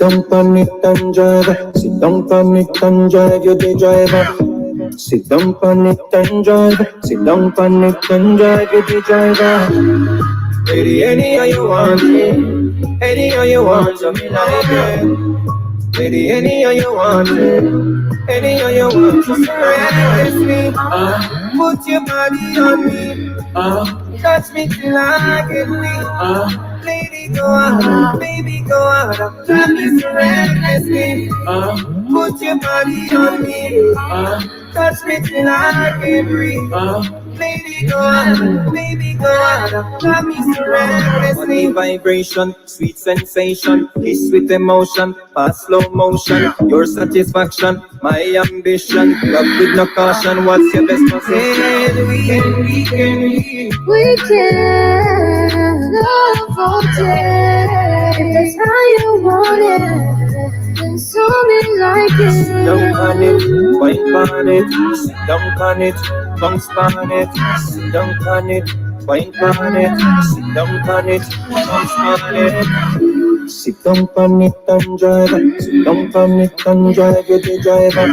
down on it and drive. Sit down on it and drive. You the driver. Sit down on it and drive. Sit down on it and drive. You the driver. Baby, anyhow you want it. Anyhow you want, so me like it. Baby, anyhow you want it. Anyhow you want, so caress me. Put your body on me. Touch me till I get weak. Lady, go out, baby, go out. Love me surrendlessly. Put your body on me. Touch me till I can breathe. Lady, go out, baby, go out. Love me surrendlessly. Vibration, sweet sensation, kiss with emotion, fast slow motion. Your satisfaction, my ambition. Love with no caution. What's your best position? We can love all day. That's how you want it. And so me like it. Sit down on it, wine on it. Sit down on it, bounce on it. Sit down on it, wine on it. Sit down on it, bounce on it. Sit down on it and drive. Sit down on it and drive. You the driver.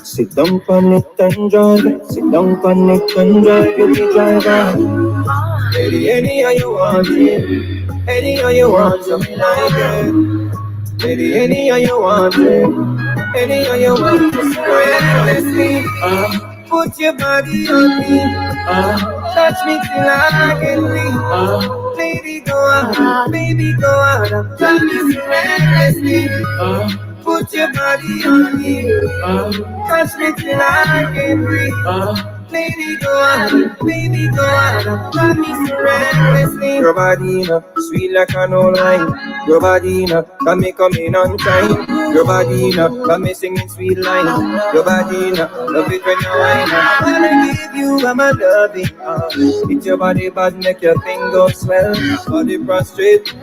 Sit down on it and drive. Sit down on it and drive. You the driver. Baby, anyhow you want it. Anyhow you want, so me like it. Baby, anyhow you want it. Anyhow you want, just recklessly. Put your body on me. Touch me till I get weak. Lady, go out, baby, go out. Love me so recklessly. Put your body on me. Touch me till I get weak. Lady, go out, baby, go out. Love me so recklessly. Your body, sweet like an old wine. Your body, got me coming on time. Your body, got me singing sweet line. Your body, love it when you whine. I wanna give you my loving. It's your body, but make your thing go swell. Body prostrate.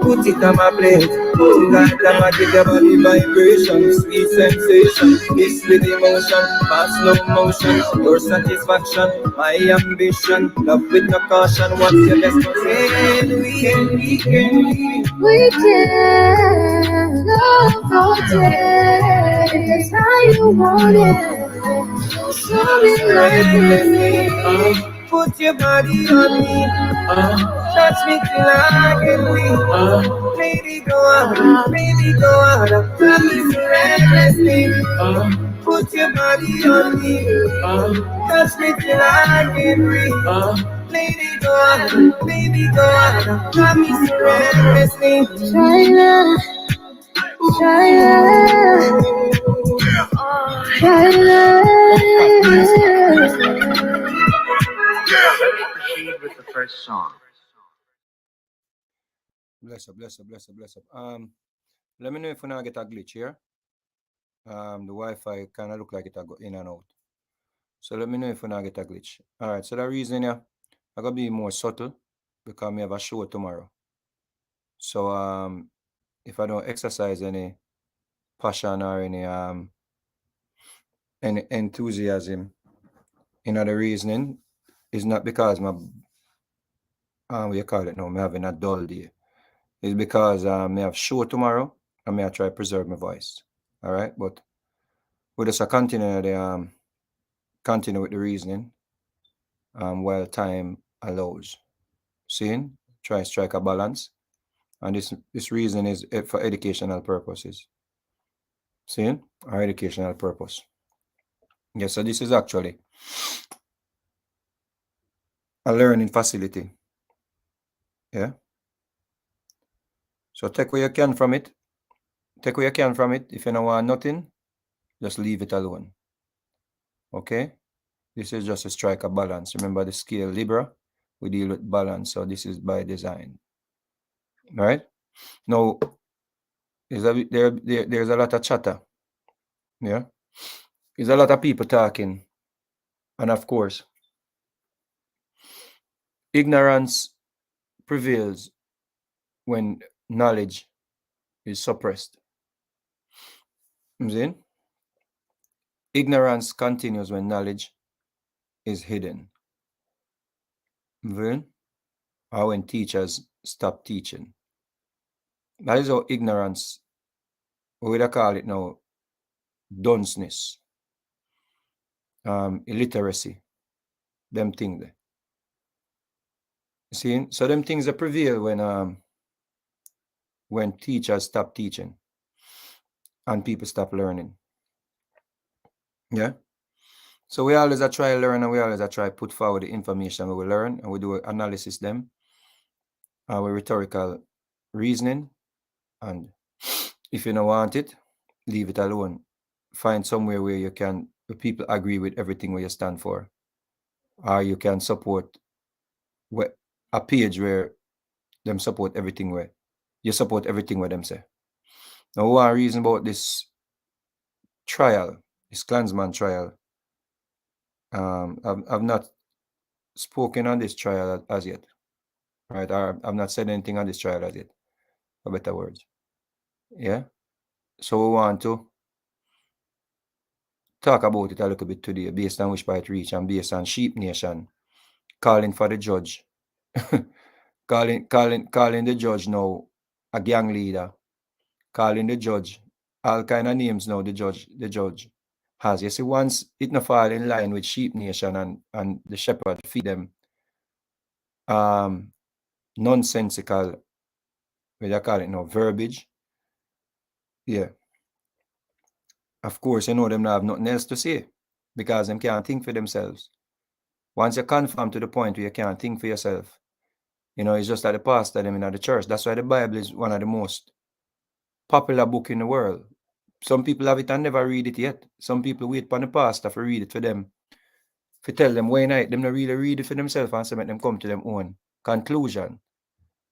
Put it on my plate. Put it on my dig your body vibration. Sweet sensation. Kiss with emotion. Fast slow motion. Your satisfaction. My ambition. Love with no caution. What's your best position? We can love all day. That's how you want it. Show me like it. Put your body on me. Touch me till I get weak. Lady, go out, baby, go out. Love me so recklessly. Put your body on me. Touch me till I get weak. Lady, go out, baby, go out. Love me so recklessly. China, China, China. Proceed with the first song. Bless up. Let me know if we now get a glitch here. The Wi-Fi kind of look like it go in and out. So let me know if we now get a glitch. All right. So the reason I gotta be more subtle because we have a show tomorrow. So if I don't exercise any passion or any enthusiasm in the reasoning, is not because my what you call it now, me having a dull day. It's because me have show tomorrow and me I try to preserve my voice. All right, but we just continue with the reasoning while time allows. Seeing, try to strike a balance, and this reason is for educational purposes. Seeing, our educational purpose. Yes, so this is actually a learning facility. Yeah. So take what you can from it. Take what you can from it. If you don't want nothing, just leave it alone. Okay? This is just to strike a balance. Remember the scale Libra, we deal with balance. So this is by design. All right? Now, there's a lot of chatter. Yeah? There's a lot of people talking. And of course, ignorance prevails when knowledge is suppressed. You see? Ignorance continues when knowledge is hidden. Or when teachers stop teaching. That is how ignorance, what would I call it now, dunceness, illiteracy, them things there. See, so them things that prevail when teachers stop teaching and people stop learning. Yeah. So we always try to learn, and we always try to put forward the information we learn, and we do analysis them, our rhetorical reasoning, and if you don't want it, leave it alone. Find somewhere where people agree with everything where you stand for, or you can support a page where them support everything where you support everything where them say. Now, one reason about this trial, this Klansman trial, I've not spoken on this trial as yet, right? I've not said anything on this trial as yet, for better words. Yeah. So we want to talk about it a little bit today, based on which part reach and based on Sheep Nation calling for the judge, calling the judge now a gang leader, calling the judge all kind of names now. The judge has. You see, once it not fall in line with Sheep Nation and the shepherd feed them nonsensical, what you call it now, verbiage. Yeah. Of course, you know them not have nothing else to say because them can't think for themselves. Once you conform to the point where you can't think for yourself, you know, it's just like the pastor them in the church. That's why the Bible is one of the most popular book in the world. Some people have it and never read it yet. Some people wait for the pastor to read it for them. If you tell them why not, them not really read it for themselves and so make them come to them own conclusion.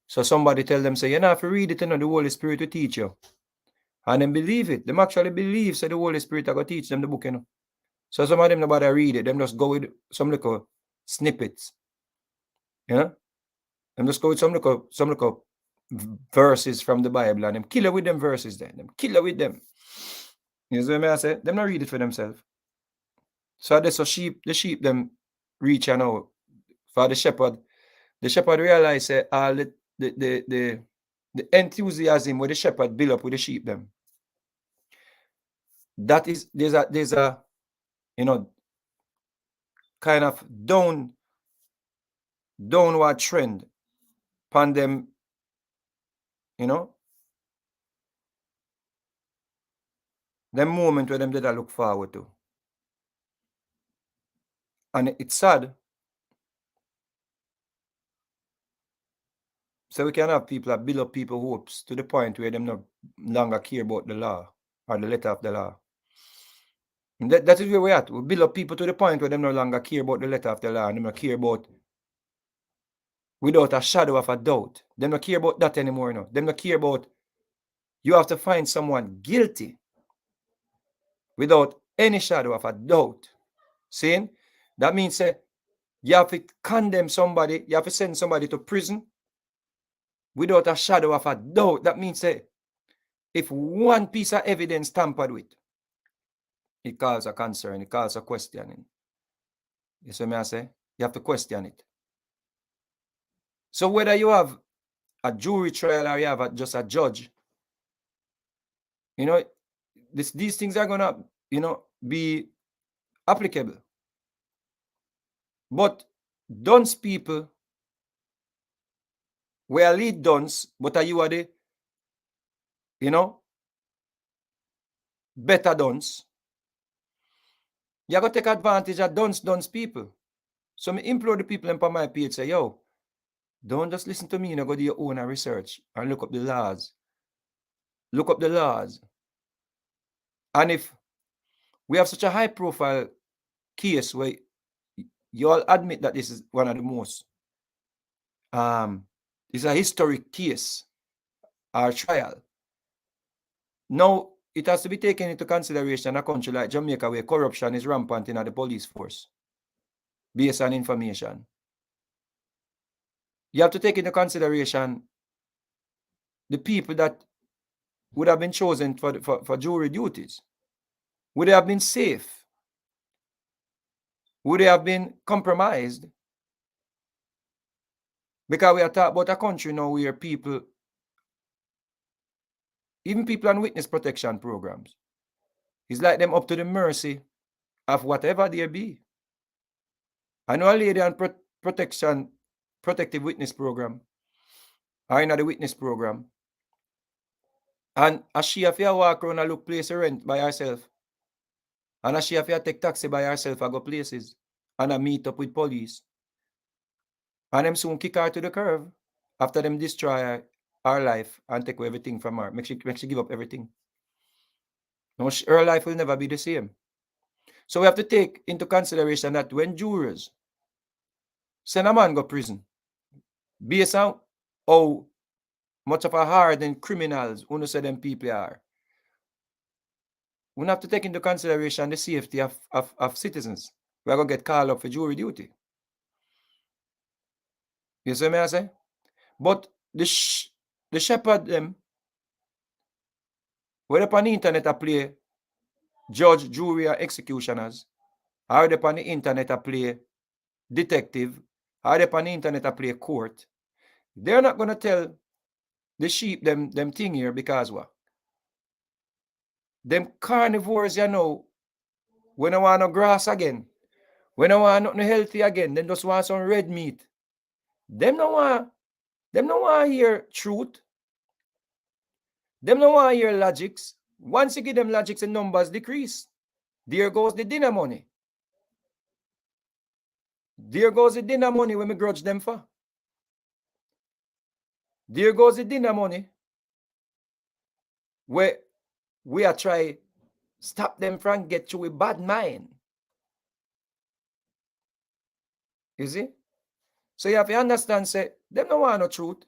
So somebody tell them, say, you know, if you read it, you know, the Holy Spirit will teach you. And then believe it. Them actually believe, so the Holy Spirit will teach them the book, you know. So some of them nobody read it. Them just go with some little snippets. You know? Them just go with some little verses from the Bible and them kill with them verses then. Them kill with them. You know what I say? Them not read it for themselves. So that's a the sheep them reach and out for the shepherd. The shepherd realize all the enthusiasm with the shepherd build up with the sheep them. That is there's a you know kind of downward trend upon them, you know, them moment where them did I look forward to. And it's sad. So we can have people that build up people's hopes to the point where them no longer care about the law or the letter of the law. And that is where we're at. We build up people to the point where them no longer care about the letter of the law and them no care about without a shadow of a doubt. Them no care about that anymore, you know. Them no care about you have to find someone guilty without any shadow of a doubt. Saying that means you have to condemn somebody, you have to send somebody to prison without a shadow of a doubt. That means if one piece of evidence tampered with, it calls a concern, it calls a questioning. You see me I say? You have to question it. So whether you have a jury trial or you have just a judge, you know, these things are gonna, you know, be applicable. But dunce people, we are lead dunce, but are you are the, you know, better dunce? You got to take advantage of dunce people. So I implore the people on my page, say, yo, don't just listen to me, you know, go do your own research and look up the laws. Look up the laws. And if we have such a high profile case where you all admit that this is one of the most, it's a historic case or trial. Now, it has to be taken into consideration a country like Jamaica where corruption is rampant in the police force based on information. You have to take into consideration the people that would have been chosen for jury duties. Would they have been safe? Would they have been compromised? Because we are talking about a country now where people Even people on witness protection programs. It's like them up to the mercy of whatever there be. I know a lady on protective witness program, or in the witness program, and as she have to walk around and look place rent by herself, and as she have to take taxi by herself and go places, and I meet up with police, and them soon kick her to the curb after them destroy her life and take away everything from her, make she give up everything. No, her life will never be the same. So we have to take into consideration that when jurors send a man go prison, based on how much of a hardened criminals who say them people are, we have to take into consideration the safety of citizens. We are going to get called up for jury duty. You see what I say? But the shepherd them, whether upon the internet I play judge, jury, or executioners, or upon the internet I play detective, or upon the internet I play court, they're not going to tell the sheep them thing here because what? Them carnivores, you know, when I want no grass again, when I want nothing healthy again, then just want some red meat. Them no want hear truth. Them no want hear logics. Once you give them logics and numbers decrease, there goes the dinner money. There goes the dinner money when we grudge them for. There goes the dinner money where we are trying stop them from get to a bad mind. You see? So you have to understand, say, them no want no truth.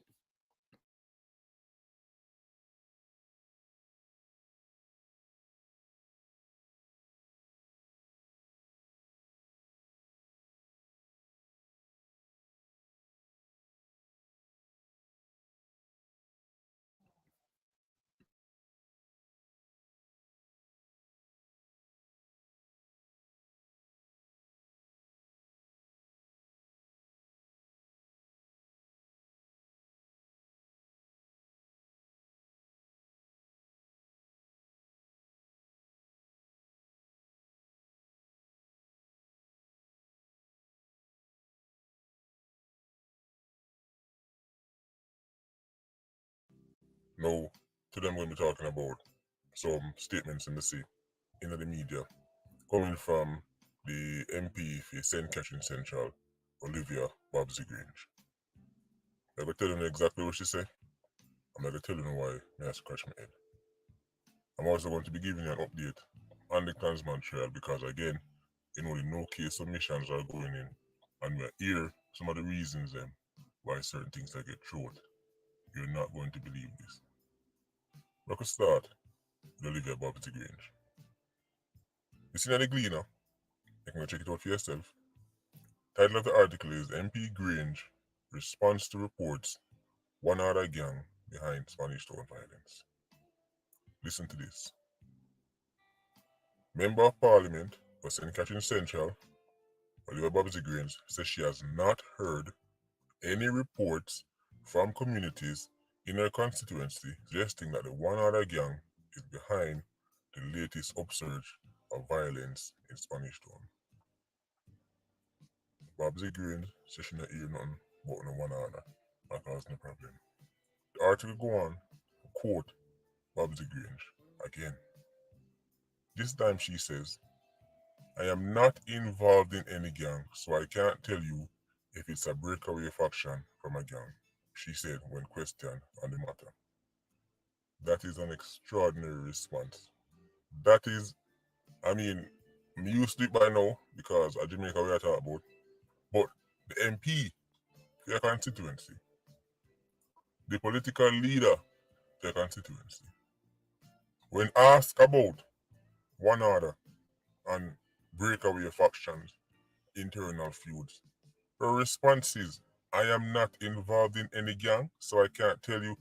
Now, today I'm going to be talking about some statements in the media, coming from the MP for St. Catherine Central, Olivia Babsy Grange. I'm going to tell you exactly what she said. I'm going to tell you why I scratch my head. I'm also going to be giving you an update on the Klansman trial because, again, no case submissions are going in, and we're here some of the reasons why certain things that get thrown. You're not going to believe this. We could start with Olivia Babsy Grange. You see the Gleaner? You can go check it out for yourself. Title of the article is MP Grange Response to Reports One Other Gang Behind Spanish Town Violence. Listen to this. Member of Parliament for St. Catherine Central, Olivia Babsy Grange, says she has not heard any reports from communities in her constituency suggesting that the One Other Gang is behind the latest upsurge of violence in Spanish Town. Babsy Grange says she not hear nothing about no One Other. That caused no problem. The article go on to quote Babsy Grange again. This time she says, I am not involved in any gang, so I can't tell you if it's a breakaway faction from a gang, she said when questioned on the matter. That is an extraordinary response. That is, I'm used to it by now because at Jamaica we are talking about, but the MP for your constituency, the political leader for your constituency, when asked about One Other and breakaway factions, internal feuds, her response is, I am not involved in any gang, so I can't tell you.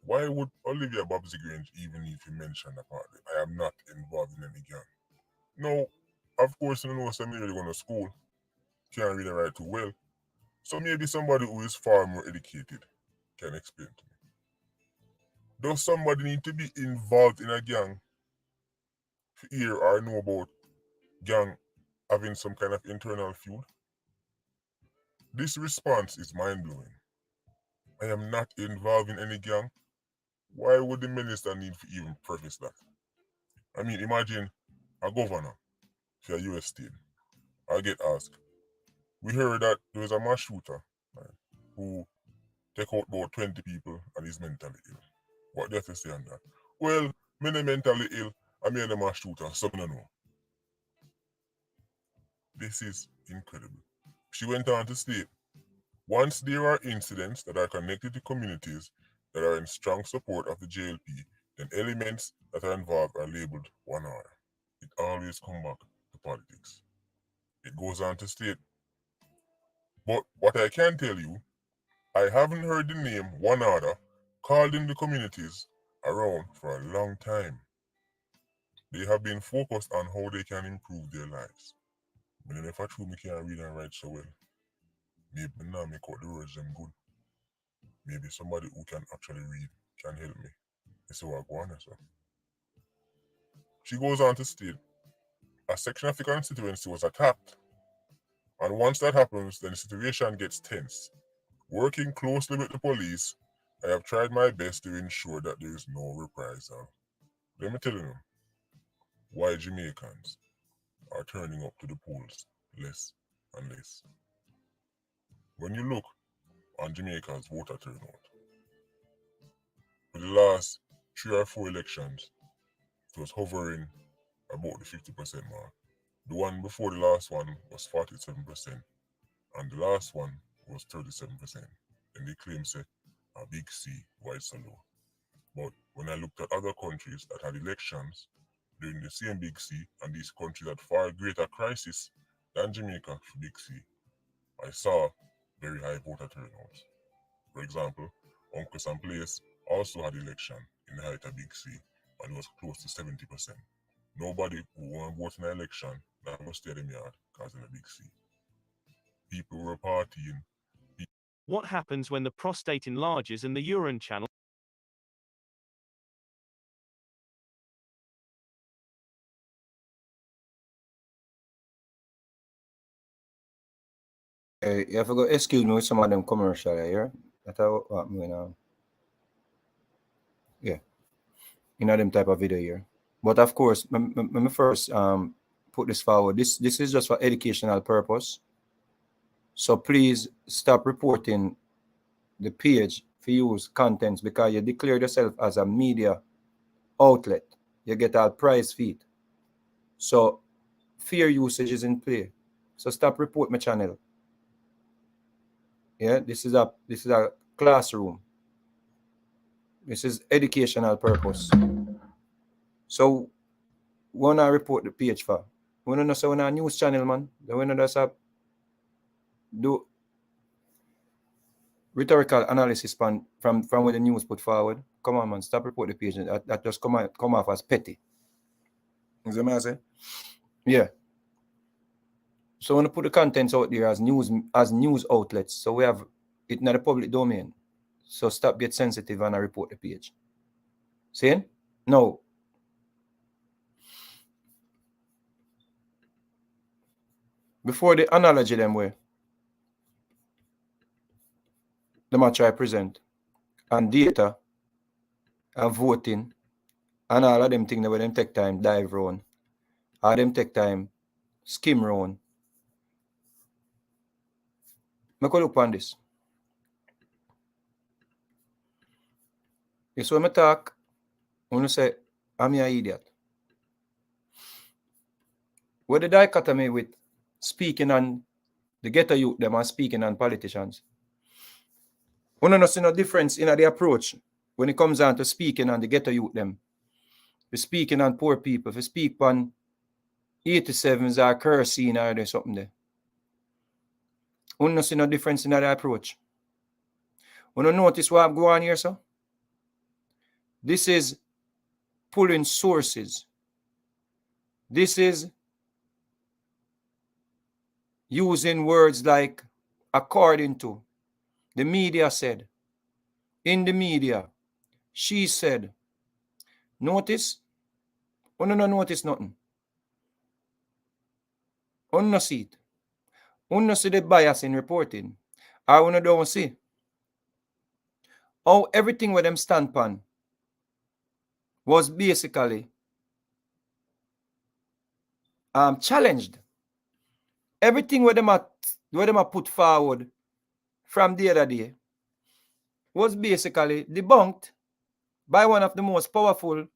Why would Olivia Babsy Grange even need to mention that part? I am not involved in any gang. No, of course, you know, some really going to school, can't read and write too well. So maybe somebody who is far more educated can explain to me. Does somebody need to be involved in a gang to hear or know about gang having some kind of internal feud? This response is mind-blowing. I am not involved in any gang. Why would the minister need to even preface that? I mean, imagine a governor for a US state. I get asked, we heard that there was a mass shooter, right, who take out about 20 people and is mentally ill. What do you have to say on that? Well, me not mentally ill, I mean a mass shooter, so I don't know. This is incredible. She went on to state, once there are incidents that are connected to communities that are in strong support of the JLP, then elements that are involved are labeled one order. It always comes back to politics. It goes on to state, but what I can tell you, I haven't heard the name one order called in the communities around for a long time. They have been focused on how they can improve their lives. But then if I true me can't read and write so well, maybe now make out the words them good. Maybe somebody who can actually read can help me. This is what I go on so. She goes on to state, a section of the constituency was attacked. And once that happens, then the situation gets tense. Working closely with the police, I have tried my best to ensure that there is no reprisal. Let me tell you why Jamaicans are turning up to the polls less and less. When you look on Jamaica's voter turnout, for the last 3 or 4 elections, it was hovering about the 50% mark. The one before the last one was 47%, and the last one was 37%. And they claim say a big C, why it's so low. But when I looked at other countries that had elections during the same big C, and these countries had far greater crisis than Jamaica for big C, I saw very high voter turnouts. For example, Uncle Sam Place also had election in the height of big C, and it was close to 70%. Nobody who won vote in an election that was stay in the yard because in a big C. People were partying. What happens when the prostate enlarges and the urine channel? You have to go excuse me with some of them commercial here. That's what me now. Yeah. In them type of video here. But of course, let me first put this forward. This is just for educational purpose. So please stop reporting the page for use contents because you declare yourself as a media outlet. You get a price feed. So fair usage is in play. So stop report my channel. Yeah, this is a classroom. This is educational purpose. So when I report the page for, when I say when a news channel man, then when I just do rhetorical analysis from when the news put forward. Come on, man, stop report the page. That just come off as petty. You see what I say? Yeah. So when I put the contents out there as news outlets, so we have it in the public domain. So stop get sensitive and I report the page. See? No. Before the analogy them way, the match I present, and data, and voting, and all of them things where them take time dive round, all them take time skim round. Make a look on this. You see when I talk, when you say, I'm an idiot. What the dichotomy with speaking on the ghetto youth them and speaking on politicians? We don't see no difference in the approach when it comes down to speaking on the ghetto youth them. We're speaking on poor people. If we speak on 87s or kerosene or there's something there. We don't see no difference in the approach. We don't notice what I'm going on here, sir? This is pulling sources. This is using words like according to, the media said, in the media, She said, notice, no notice nothing. No see it. No see the bias in reporting. Or don't see how everything with them stand upon was basically challenged. Everything where them are put forward from the other day was basically debunked by one of the most powerful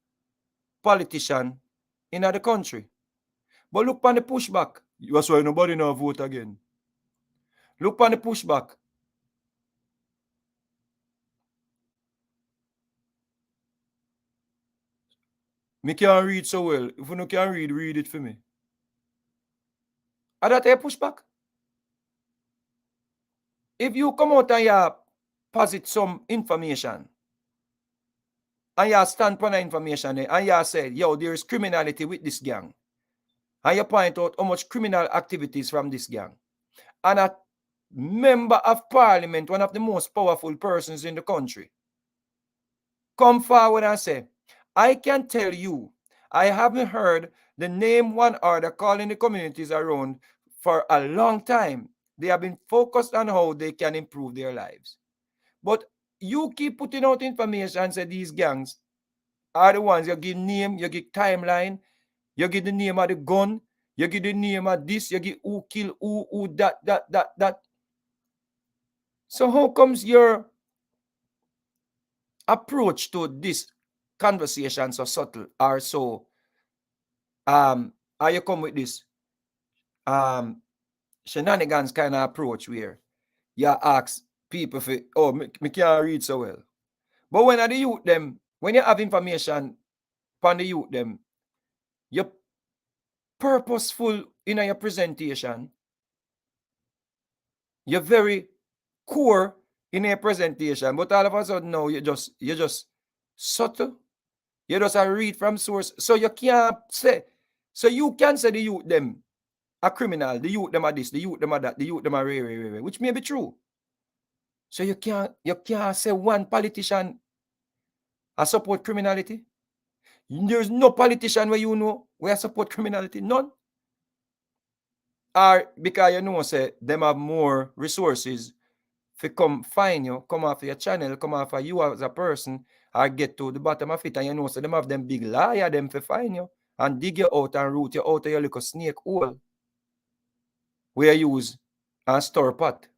politicians in the country. But look on the pushback. That's why nobody now vote again. Look on the pushback. Me can't read so well. If you no can read it for me. Are that a pushback? If you come out and you posit some information, and you stand upon the information and you say, yo, there is criminality with this gang, and you point out how much criminal activities from this gang, and a member of parliament, one of the most powerful persons in the country, come forward and say, I can tell you, I haven't heard the name one order calling the communities around for a long time. They have been focused on how they can improve their lives. But you keep putting out information and say these gangs are the ones you give name, you give timeline, you give the name of the gun, you give the name of this, you give who kill who, that. So how comes your approach to this conversation so subtle or so how you come with this shenanigans kind of approach where you ask people for, oh, me can't read so well. But when the youth them, when you have information from the youth them, you're purposeful in your presentation, you're very core in your presentation, but all of a sudden now you're just subtle. You just read from source. So you can't say, so you can say the youth them a criminal, the youth them are this, the youth them are that, the youth them are which may be true. So you can't say one politician support criminality. There's no politician where you know where support criminality. None. Or because you know say them have more resources to come find you, come off your channel, come off of you as a person, or get to the bottom of it, and you know so them have them big liar them to find you and dig you out and root you out of your little snake hole where you use and store pot.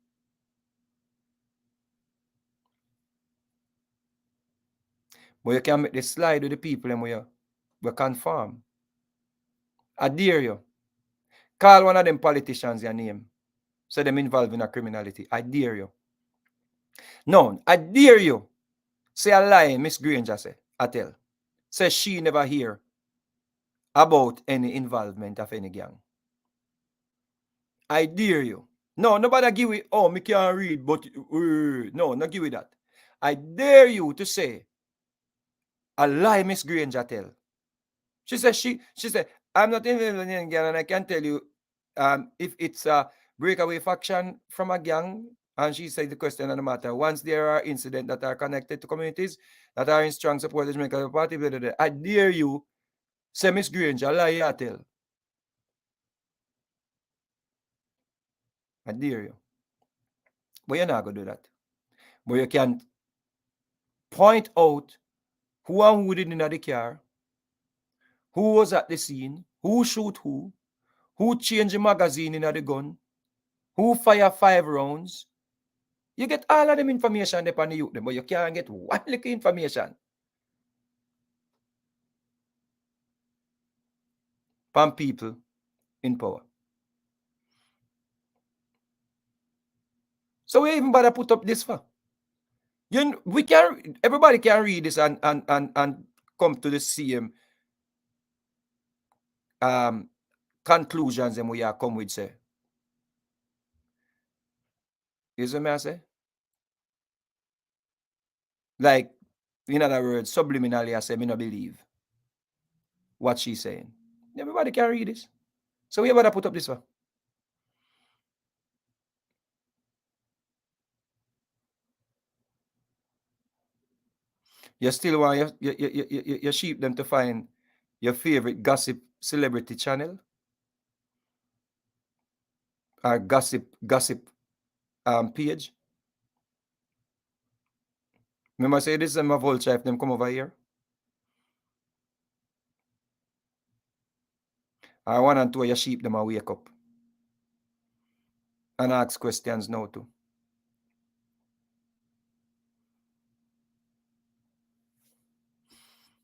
But you can make the slide with the people and where you conform. I dare you. Call one of them politicians your name. Say them involved in a criminality. I dare you. No, I dare you. Say a lie, Miss Granger say. I tell. Say she never hear about any involvement of any gang. I dare you. No, nobody give it, oh, me can't read, but no, not give it that. I dare you to say a lie, Miss Granger tell. She said, I'm not involved in any gang, and I can tell you if it's a breakaway faction from a gang, and she said the question on the matter, once there are incidents that are connected to communities that are in strong support of the Jamaica Party, blah, blah, blah, I dare you, say Miss Granger, lie, I tell. I dare you. But you're not going to do that. But you can point out who and who did in the car, who was at the scene, who shoot who changed the magazine in the gun, who fire 5 rounds. You get all of them information upon the youth, but you can't get one little information from people in power. So we even bother put up this for. Everybody can read this and come to the same conclusions and we are come with say. You see what I say? Like, in other words, subliminally I say, me not believe what she's saying. Everybody can read this. So we better put up this one. You still want your sheep them to find your favorite gossip celebrity channel or gossip page. Remember, say this is my vulture if them come over here. I want and two of your sheep them a wake up and ask questions now too.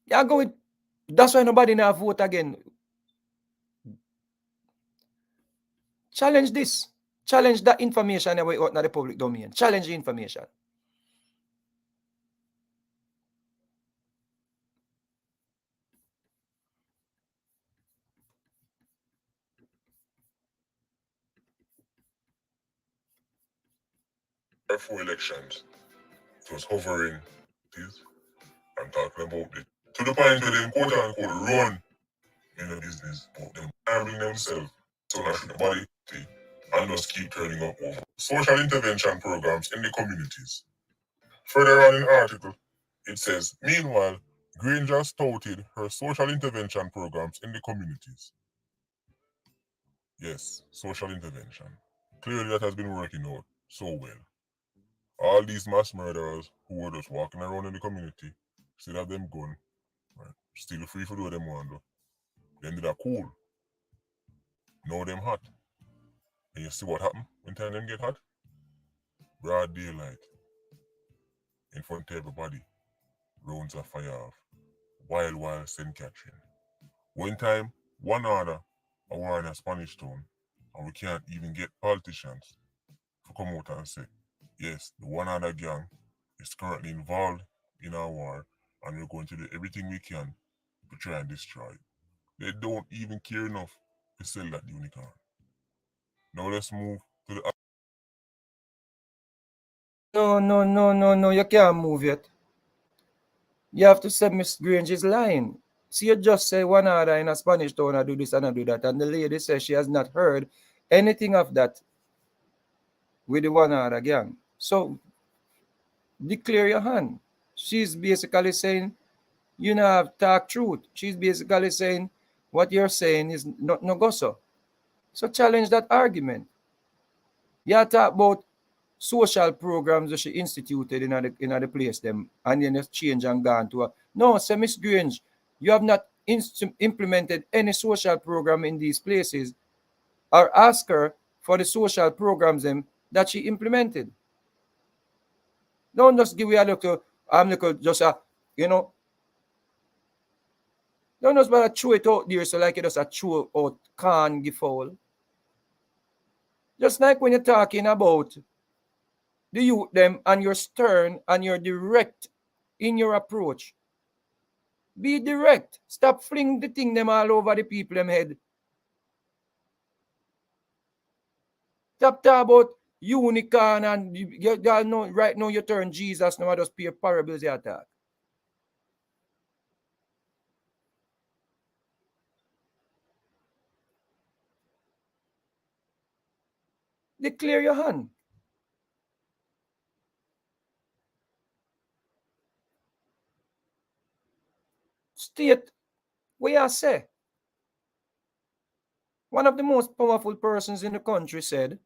Yeah, go with. That's why nobody now vote again. Challenge this. Challenge that information away out in the public domain. Challenge the information. Before elections, it was hovering this and talking about it. To the point where them quote unquote run in the business, but them harming themselves. So now should nobody take and just keep turning up over social intervention programs in the communities. Further on in the article, it says, meanwhile, Granger touted her social intervention programs in the communities. Yes, social intervention. Clearly that has been working out so well. All these mass murderers who were just walking around in the community, still have them gun, right? Still free to do what them want to. Then did a cool. Now them hot. And you see what happened when time them get hot? Broad daylight. In front of everybody. Rounds of fire off. Wild St. Catherine. One time, one order, a war in a Spanish town, and we can't even get politicians to come out and say, yes, the one other gang is currently involved in our war, and we're going to do everything we can to try and destroy it. They don't even care enough to sell that unicorn. Now let's move to the. No. You can't move yet. You have to say Miss Grange is lying. See, you just say one order in a Spanish town, I do this and I do that. And the lady says she has not heard anything of that with the one order gang. So declare your hand. She's basically saying, you know, have talk truth. She's basically saying what you're saying is not no gosso. So challenge that argument. You talk about social programs that she instituted in the place them and then just change and gone to a no, say Miss Grange, you have not implemented any social program in these places or ask her for the social programs them that she implemented. Don't just give me a look I'm look just a you know don't just but throw it out there so like you just a throw out can give foul. Just like when you're talking about the youth them and you're stern and you're direct in your approach. Be direct. Stop fling the thing them all over the people them head. Stop talking about unicorn and you know right now you turn Jesus now I just pay parables you attack. Declare your hand. State what you say. One of the most powerful persons in the country said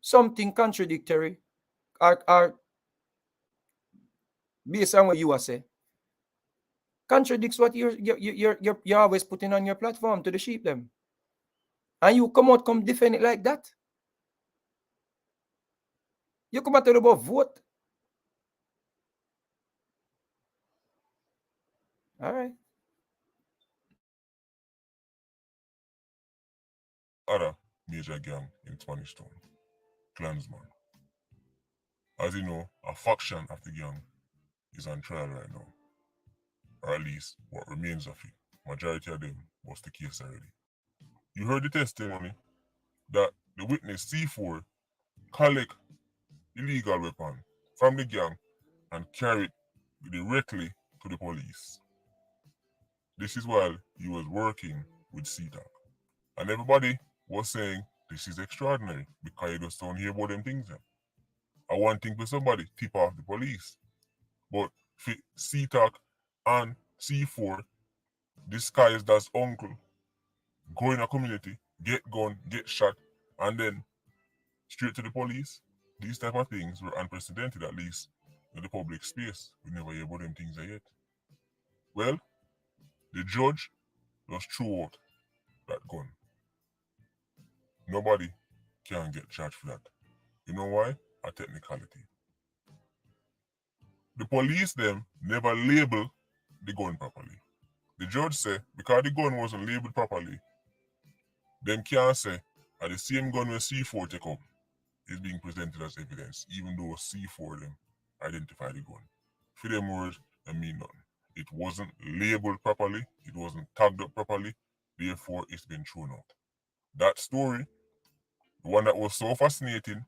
something contradictory or based on what you are say contradicts what you're always putting on your platform to the sheep them. And you come defend it like that. You come out to about vote. All right. Other major gang in Spanish Town, Klansman. As you know, a faction of the gang is on trial right now, or at least what remains of it. Majority of them was the case already. You heard the testimony that the witness C4 collect illegal weapon from the gang and carry it directly to the police. This is while he was working with CTAC. And everybody was saying this is extraordinary because you just don't hear about them things. I want thing for somebody tip off the police. But for C-Talk and C4 disguised as uncle, go in a community, get gun, get shot, and then straight to the police. These type of things were unprecedented, at least in the public space. We never hear about them things yet. Well, the judge just threw out that gun. Nobody can get charged for that. You know why? A technicality. The police them never label the gun properly. The judge said because the gun wasn't labeled properly, them can't say the same gun where C4 take up is being presented as evidence, even though C4 them identify the gun. For them words, I mean nothing. It wasn't labeled properly, it wasn't tagged up properly, therefore it's been thrown out. That story, the one that was so fascinating,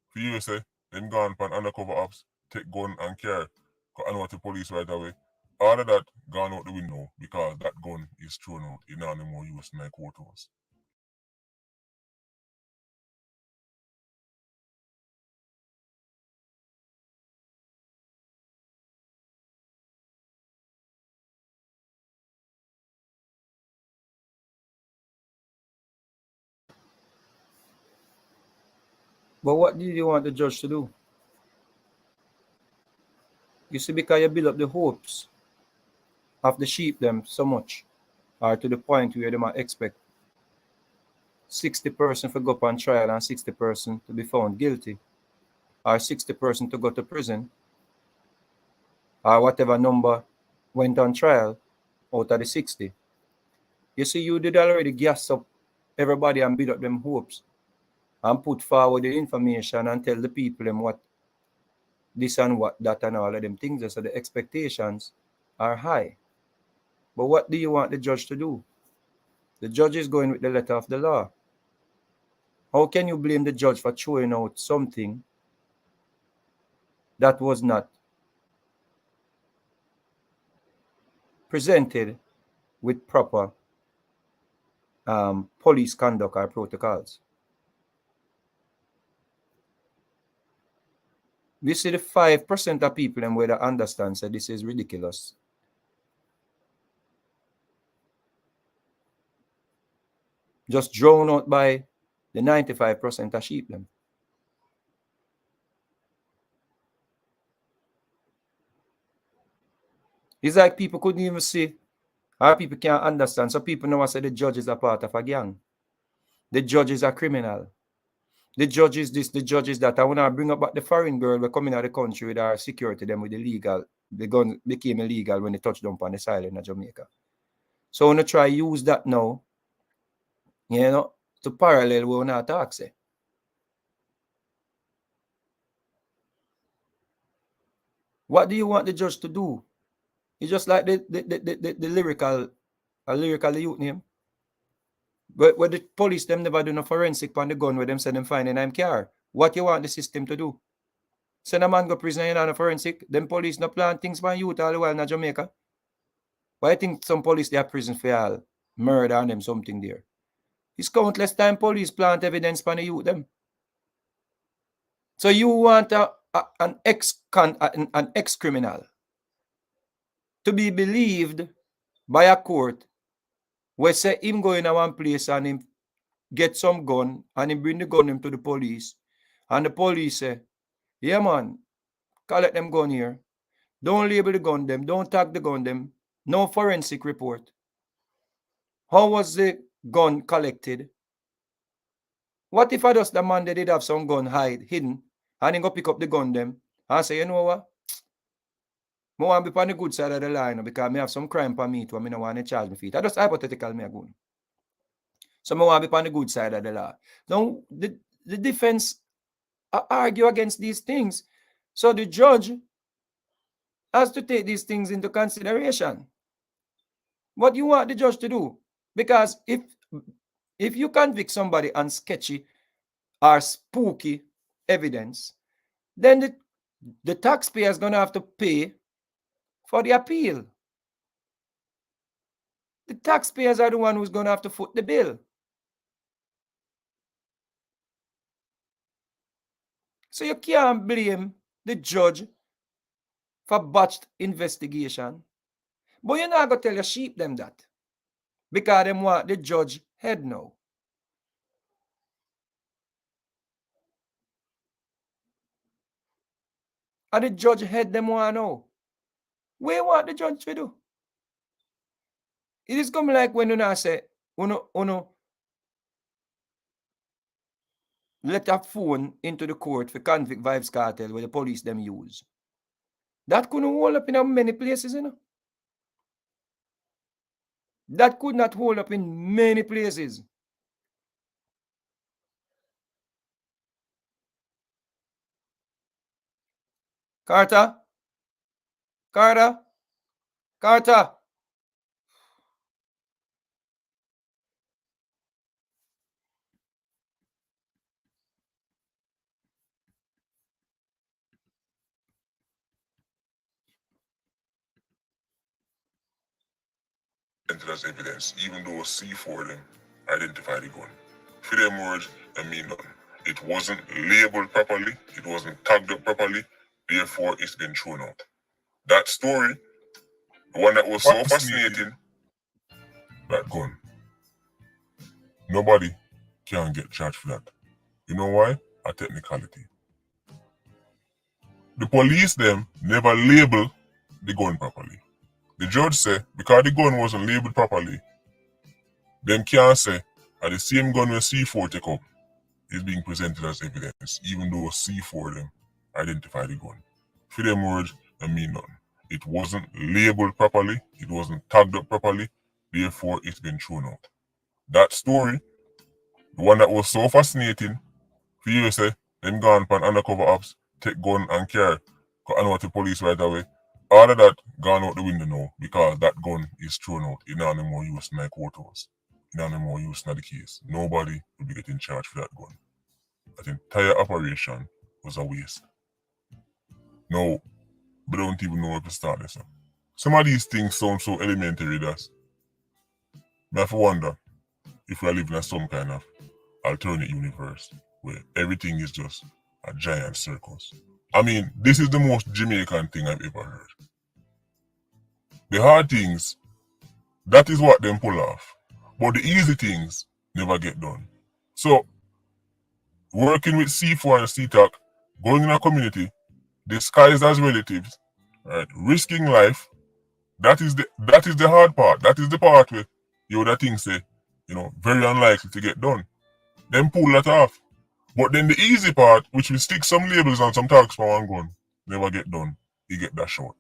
for you to say, them gone pan undercover ops, take gun and care, because I know the police right away. All of that gone out the window because that gun is thrown out in no more use in my courthouse. But what did you want the judge to do? You see, because you build up the hopes of the sheep them so much, or to the point where they might expect 60% for go up on trial and 60% to be found guilty, or 60% to go to prison, or whatever number went on trial out of the 60. You see, you did already gas up everybody and build up them hopes and put forward the information and tell the people them what this and what that and all of them things. So the expectations are high. But what do you want the judge to do? The judge is going with the letter of the law. How can you blame the judge for throwing out something that was not presented with proper police conduct or protocols? We see the 5% of people and whether understand that this is ridiculous. Just drowned out by the 95% of sheep them. It's like people couldn't even see, or people can't understand. So people now say the judge is a part of a gang. The judge is a criminal. The judge is this, the judge is that. I want to bring up back the foreign girl who coming out of the country with our security, them with the legal. The gun became illegal when they touched down on the island in Jamaica. So I want to try use that now, you know, to parallel what we want to talk say. What do you want the judge to do? It's just like the lyrical youth name. But where the police them never do no forensic on the gun where them say them find in them car. What you want the system to do? Send a man go prison and a forensic. Them police no plan things for youth all the while in Jamaica. But I think some police they are prison for all murder and them something there. It's countless time police plant evidence for the youth them. So you want an ex-criminal to be believed by a court where say him go in a one place and him get some gun and him bring the gun him to the police and the police say, yeah man, collect them gun here. Don't label the gun them, don't tag the gun them, no forensic report. How was the gun collected? What if I just the man they did have some gun hidden and he go pick up the gun them and say, you know what? I want to be on the good side of the line because I have some crime for me too. I don't want to charge me for it. That's just hypothetical me going. So I want to be on the good side of the law. Now, the defense argue against these things. So the judge has to take these things into consideration. What you want the judge to do? Because if you convict somebody on sketchy or spooky evidence, then the taxpayer is going to have to pay for the appeal. The taxpayers are the one who's going to have to foot the bill. So you can't blame the judge for botched investigation. But you're not going to tell your sheep them that. Because them want the judge head now. And the judge head them want now. Where want the judge to do? It is come like when you say, uno let a phone into the court for convict vibes cartel where the police them use. That couldn't hold up in many places, you know. That could not hold up in many places. Carter? Carter? Carter? Entered as evidence, even though C4 them identified the gun. For them words, I mean nothing. It wasn't labeled properly, it wasn't tagged up properly, therefore it's been thrown out. That story, the one that was so fascinating, that gun. Nobody can get charged for that. You know why? A technicality. The police them never label the gun properly. The judge said because the gun wasn't labeled properly, them can't say that the same gun where C4 take up is being presented as evidence, even though C4 them identify the gun. For them words, I mean nothing. It wasn't labeled properly, it wasn't tagged up properly, therefore it's been thrown out. That story, the one that was so fascinating, for you to say, them gone pan undercover ops, take gun and carry, because I know what the police right away. All of that gone out the window now because that gun is thrown out. It not no more use in my courthouse. It not no more use in the case. Nobody will be getting charged for that gun. That entire operation was a waste. No, but I don't even know where to start this. Some of these things sound so elementary that I have to wonder if we are living in some kind of alternate universe where everything is just a giant circus. I mean, this is the most Jamaican thing I've ever heard. The hard things, that is what them pull off. But the easy things never get done. So, working with C4 and CTAC, going in a community, disguised as relatives, right, risking life, that is the hard part. That is the part where that thing say, very unlikely to get done. Then pull that off. But then the easy part, which will stick some labels on some tags for one gun, never get done. You get that short.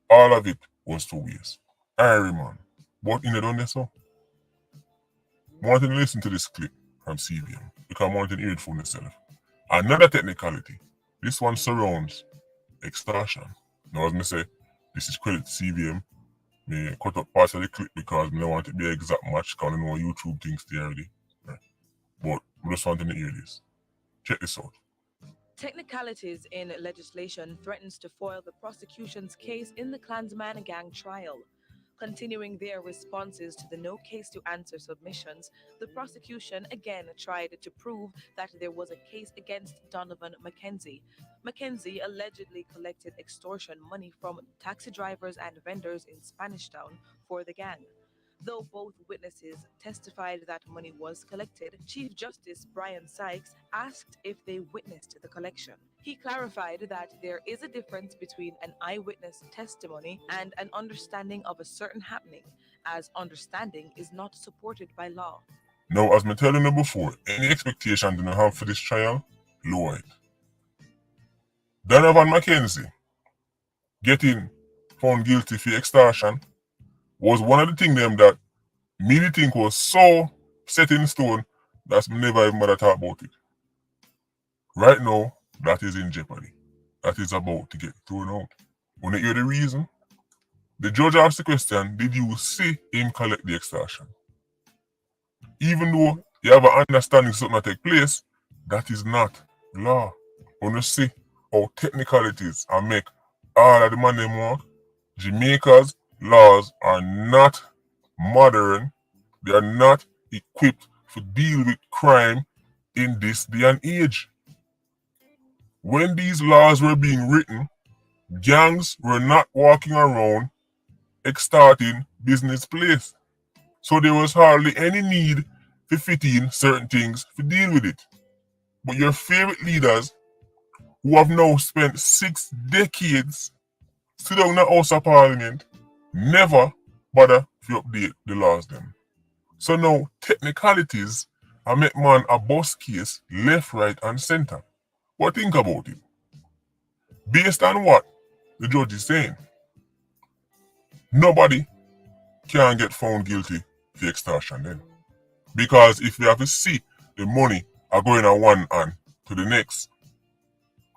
All of it was to waste. Irie man. But in the done so. I want to listen to this clip from CVM because I want to hear it for myself. Another technicality. This one surrounds extortion. Now, as I say, this is credit to CVM. Me cut up parts of the clip because I don't want it to be an exact match because I know YouTube thinks they already. Right. But I just want to hear this. Check this out. Technicalities in legislation threatens to foil the prosecution's case in the Klansman gang trial. Continuing their responses to the no case to answer submissions, the prosecution again tried to prove that there was a case against Donovan McKenzie. McKenzie allegedly collected extortion money from taxi drivers and vendors in Spanish Town for the gang. Though both witnesses testified that money was collected, Chief Justice Brian Sykes asked if they witnessed the collection. He clarified that there is a difference between an eyewitness testimony and an understanding of a certain happening, as understanding is not supported by law. Now, as I told you before, any expectation do not have for this trial, lower it. Donovan McKenzie getting found guilty for extortion was one of the things them that me think was so set in stone that I never even bother talk about it. Right now, that is in jeopardy. That is about to get thrown out. When you hear the reason, the judge asked the question, did you see him collect the extortion? Even though you have an understanding something that take place, that is not law. When you see how technicalities and make all of the money them want, Jamaica's laws are not modern. They are not equipped to deal with crime in this day and age. When these laws were being written, Gangs were not walking around extorting business place. So there was hardly any need to fit in certain things to deal with it. But your favorite leaders, who have now spent 6 decades sitting down in the House of Parliament, never bother to update the laws them. So now technicalities are make man a boss case left, right, and center. But think about it. Based on what the judge is saying, nobody can get found guilty for extortion then. Because if we have to see the money are going on one hand to the next,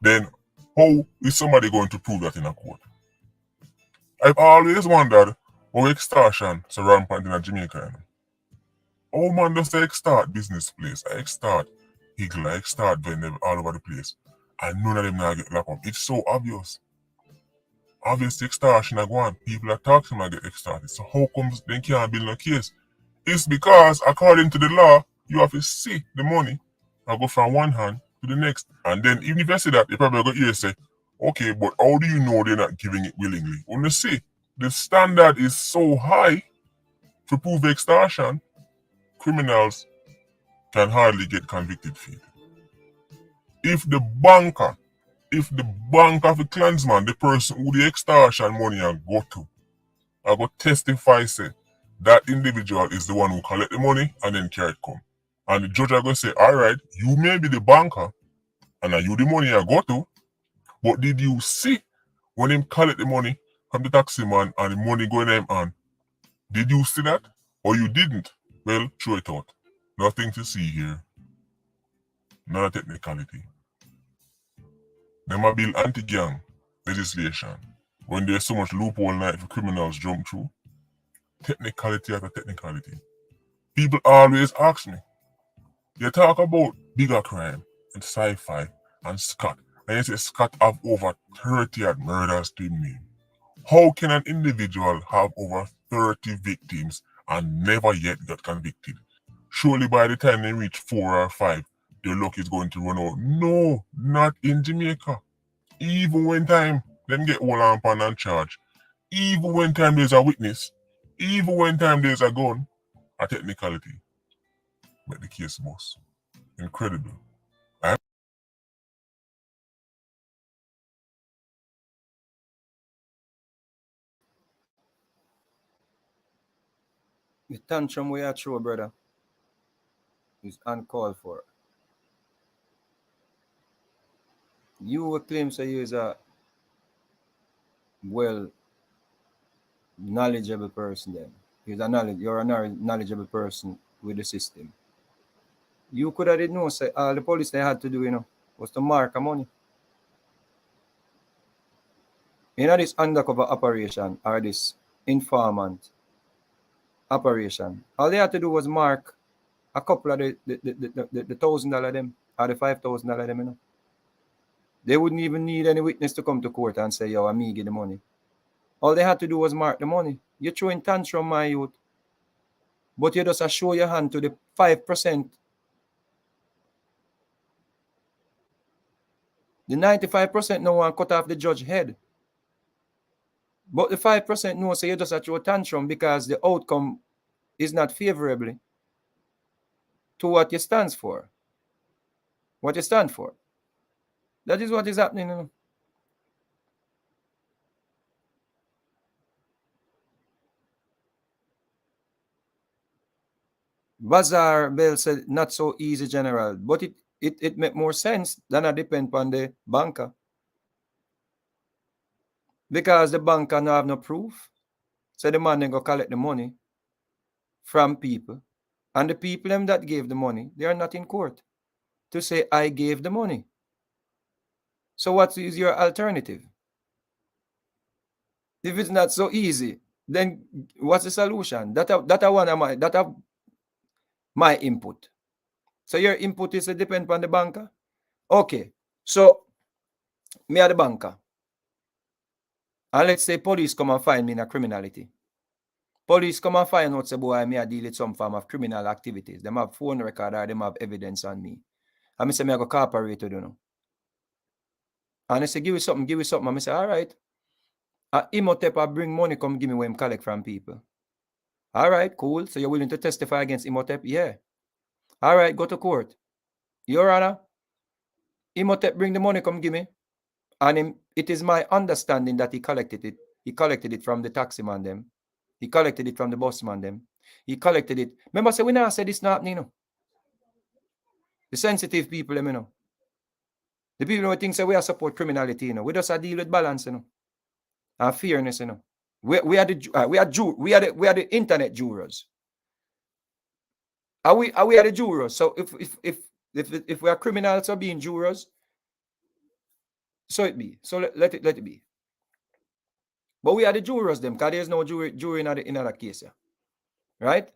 then how is somebody going to prove that in a court? I've always wondered how extortion so rampant in Jamaica. How man does they extort business place? I extort Higgle, I extort vendor all over the place. And none of them now get locked up. It's so obvious. Obviously extortion are going. People are talking about get extorted. So how comes they can't build no case? It's because according to the law, you have to see the money and go from one hand to the next. And then even if I say that, you probably go here and say, okay, but how do you know they're not giving it willingly? When you see, the standard is so high to prove extortion, criminals can hardly get convicted for it. If the banker of the clansman, the person who the extortion money are go to, I go testify say that individual is the one who collect the money and then carry it come. And the judge are going to say, alright, you may be the banker and you the money I go to, but did you see when him collect the money from the taxi man and the money going to him hand? Did you see that? Or you didn't? Well, throw it out. Nothing to see here. Not a technicality. Them a build anti-gang legislation when there's so much loophole night for criminals jump through. Technicality after technicality. People always ask me, you talk about bigger crime and sci-fi and Scott, and you say Scott have over 30 murders to him name. How can an individual have over 30 victims and never yet got convicted? Surely by the time they reach 4 or 5, their luck is going to run out. No, not in Jamaica. Even when time them get all on pan and charge, even when time there's a witness, even when time there's a gun, a technicality. Make the case boss. Incredible. The tantrum we are through, brother, is uncalled for. You will claim say you is a well knowledgeable person then. You're a knowledgeable person with the system. You could have did know say all the police they had to do, was to mark a money. This undercover operation or this informant operation, all they had to do was mark a couple of the $1,000 them or the $5,000 them, They wouldn't even need any witness to come to court and say, yo, me give the money. All they had to do was mark the money. You're throwing tantrum, my youth. But you just show your hand to the 5%. The 95% no one cut off the judge's head. But the 5% no, so you just throw tantrum because the outcome is not favorably to what you stand for. What you stand for. That is what is happening. Bazaar Bell said not so easy, General, but it make more sense than I depend on the banker. Because the banker no have no proof. So the man then go collect the money from people. And the people them that gave the money, they are not in court to say, I gave the money. So what is your alternative? If it's not so easy, then what's the solution? That my input. So your input is to depend on the banker? Okay. So me are the banker. And let's say police come and find me in a criminality. Police come and find out say boy me I deal with some form of criminal activities. Them have phone record or them have evidence on me. And me say me I go cooperate with you. And I say, give me something. And I say, all right. Imhotep I bring money, come give me what him collect from people. All right, cool. So you're willing to testify against Imhotep? Yeah. All right, go to court. Your Honor, Imhotep bring the money, come give me. And it is my understanding that he collected it. He collected it from the taxi man them. He collected it from the bus man them. He collected it. Remember, say we now said this not happening, you know. The sensitive people, you know. The people who think say we are support criminality, you know. We just a deal with balance, you know, and fairness, you know. We are the internet jurors. Are we the jurors? So if we are criminals or being jurors, so it be. So let it be. But we are the jurors them, because there's no jury in that case, yeah. Right?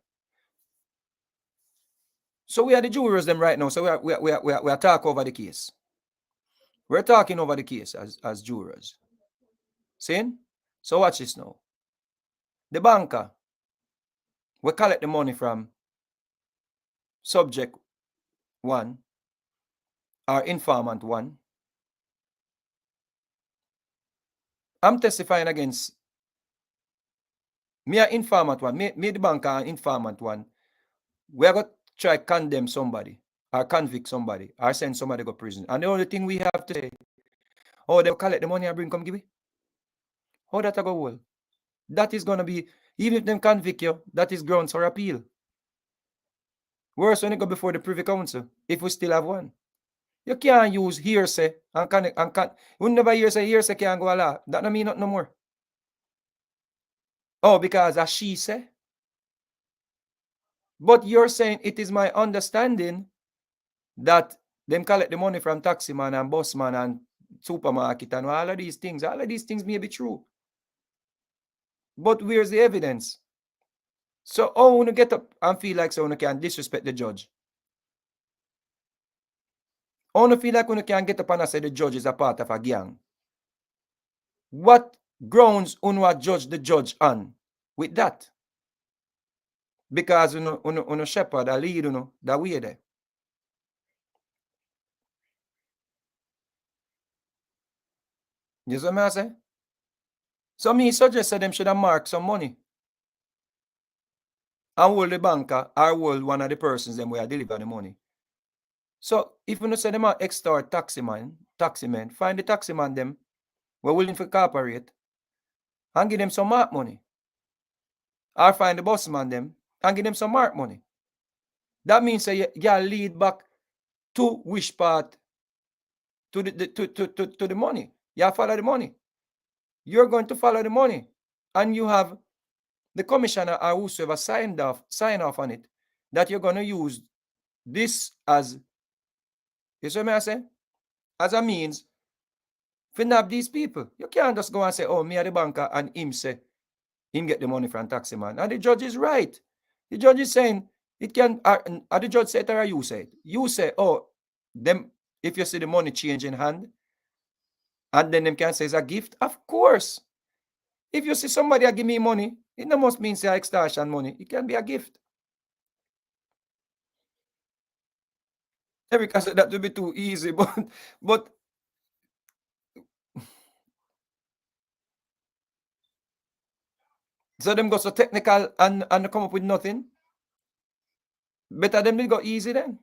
So we are the jurors them right now. So we are talking over the case. We're talking over the case as jurors. See? So watch this now. The banker, we collect the money from subject 1 or informant 1. I'm testifying against me a informant 1. Me the banker and informant 1. We are going to try condemn somebody or convict somebody or send somebody to prison. And the only thing we have to say, oh, they'll collect the money and bring come give me. How that go well? That is going to be, even if them convict you, that is grounds for appeal. Worse when it go before the Privy Council, if we still have one. You can't use hearsay and you never hearsay can't go a law. That don't mean nothing no more. Oh, because as she say. But you're saying it is my understanding that them collect the money from taxi man and bus man and supermarket and all of these things. All of these things may be true. But where's the evidence? So I want to get up and feel like someone can disrespect the judge. I want to feel like one can get up and say the judge is a part of a gang. What grounds one judge the judge on with that? Because uno shepherd a lead that way there. You see what I say? So me suggest them should have marked some money and hold the banker or hold one of the persons them where deliver the money. So if you say them are extort taximen, find the taximan them we're willing to cooperate and give them some mark money. Or find the busman them and give them some mark money. That means you lead back to which part to the money. You follow the money. You're going to follow the money. And you have the commissioner or whosoever sign off on it, that you're going to use this as, you see what I say? As a means to nab these people. You can't just go and say, oh, me are the banker, and him say, him get the money from taxi man. And the judge is right. The judge is saying, it can, are the judge say it or you say it? You say, oh, them, if you see the money change in hand, and then them can say it's a gift, of course. If you see somebody give me money, it no must mean say extortion money. It can be a gift. Eric, I said that would be too easy, but so them go so technical and come up with nothing. Better them they go easy then.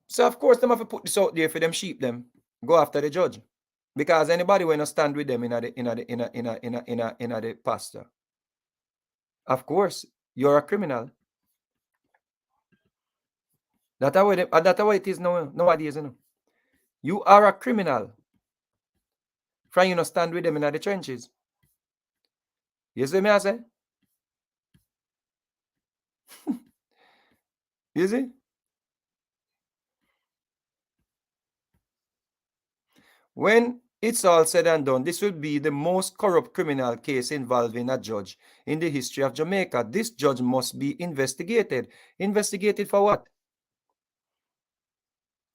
So of course them have to put this out there for them sheep them go after the judge, because anybody will not stand with them in the pastor. Of course, you're a criminal. That's how it is nowadays, you know. You are a criminal. Trying you not stand with them in the trenches. You see me I say? You see? When it's all said and done, this will be the most corrupt criminal case involving a judge in the history of Jamaica. This judge must be investigated. Investigated for what?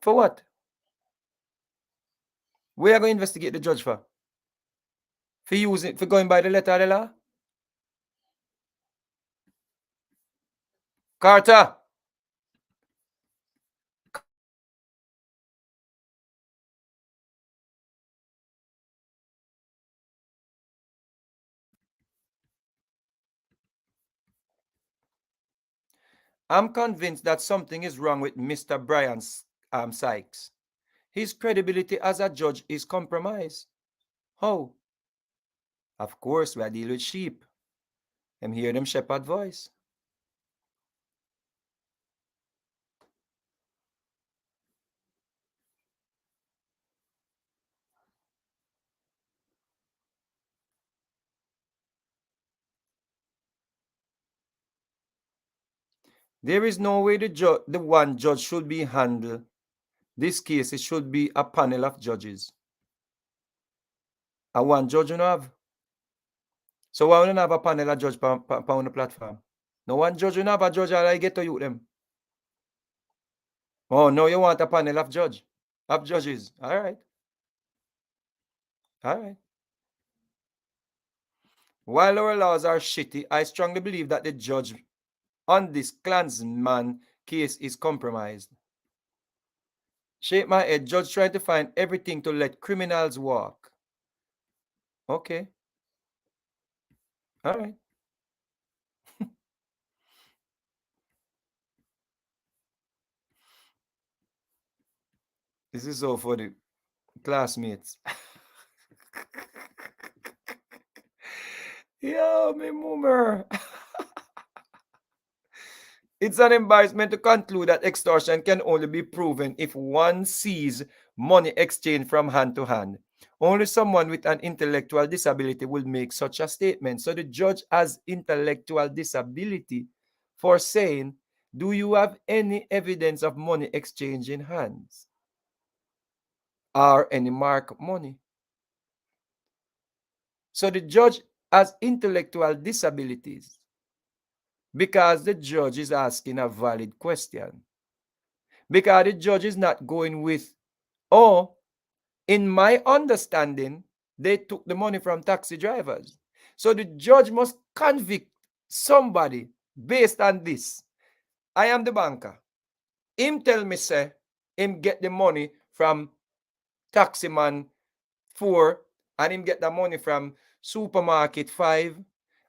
For what? We are going to investigate the judge for? For going by the letter of the law? Carter! I'm convinced that something is wrong with Mr. Brian Sykes. His credibility as a judge is compromised. How? Of course, we deal with sheep. Them hear them shepherd voice. There is no way the one judge should be handled. This case, it should be a panel of judges. A one judge you know have. So why don't have a panel of judge on the platform? No one judge you know have a judge I get to you them. Oh, no, you want a panel of judges. All right. All right. While our laws are shitty, I strongly believe that the judge on this Klansman case is compromised. Shake my head, judge trying to find everything to let criminals walk. Okay. All right. This is all for the classmates. Yo, me moomer. It's an embarrassment to conclude that extortion can only be proven if one sees money exchanged from hand to hand. Only someone with an intellectual disability will make such a statement. So the judge has intellectual disability for saying, do you have any evidence of money exchange in hands? Or any mark money? So the judge has intellectual disabilities because the judge is asking a valid question. Because the judge is not going with, oh, in my understanding, they took the money from taxi drivers. So the judge must convict somebody based on this. I am the banker. Him tell me, say, him get the money from taximan 4, and him get the money from supermarket 5,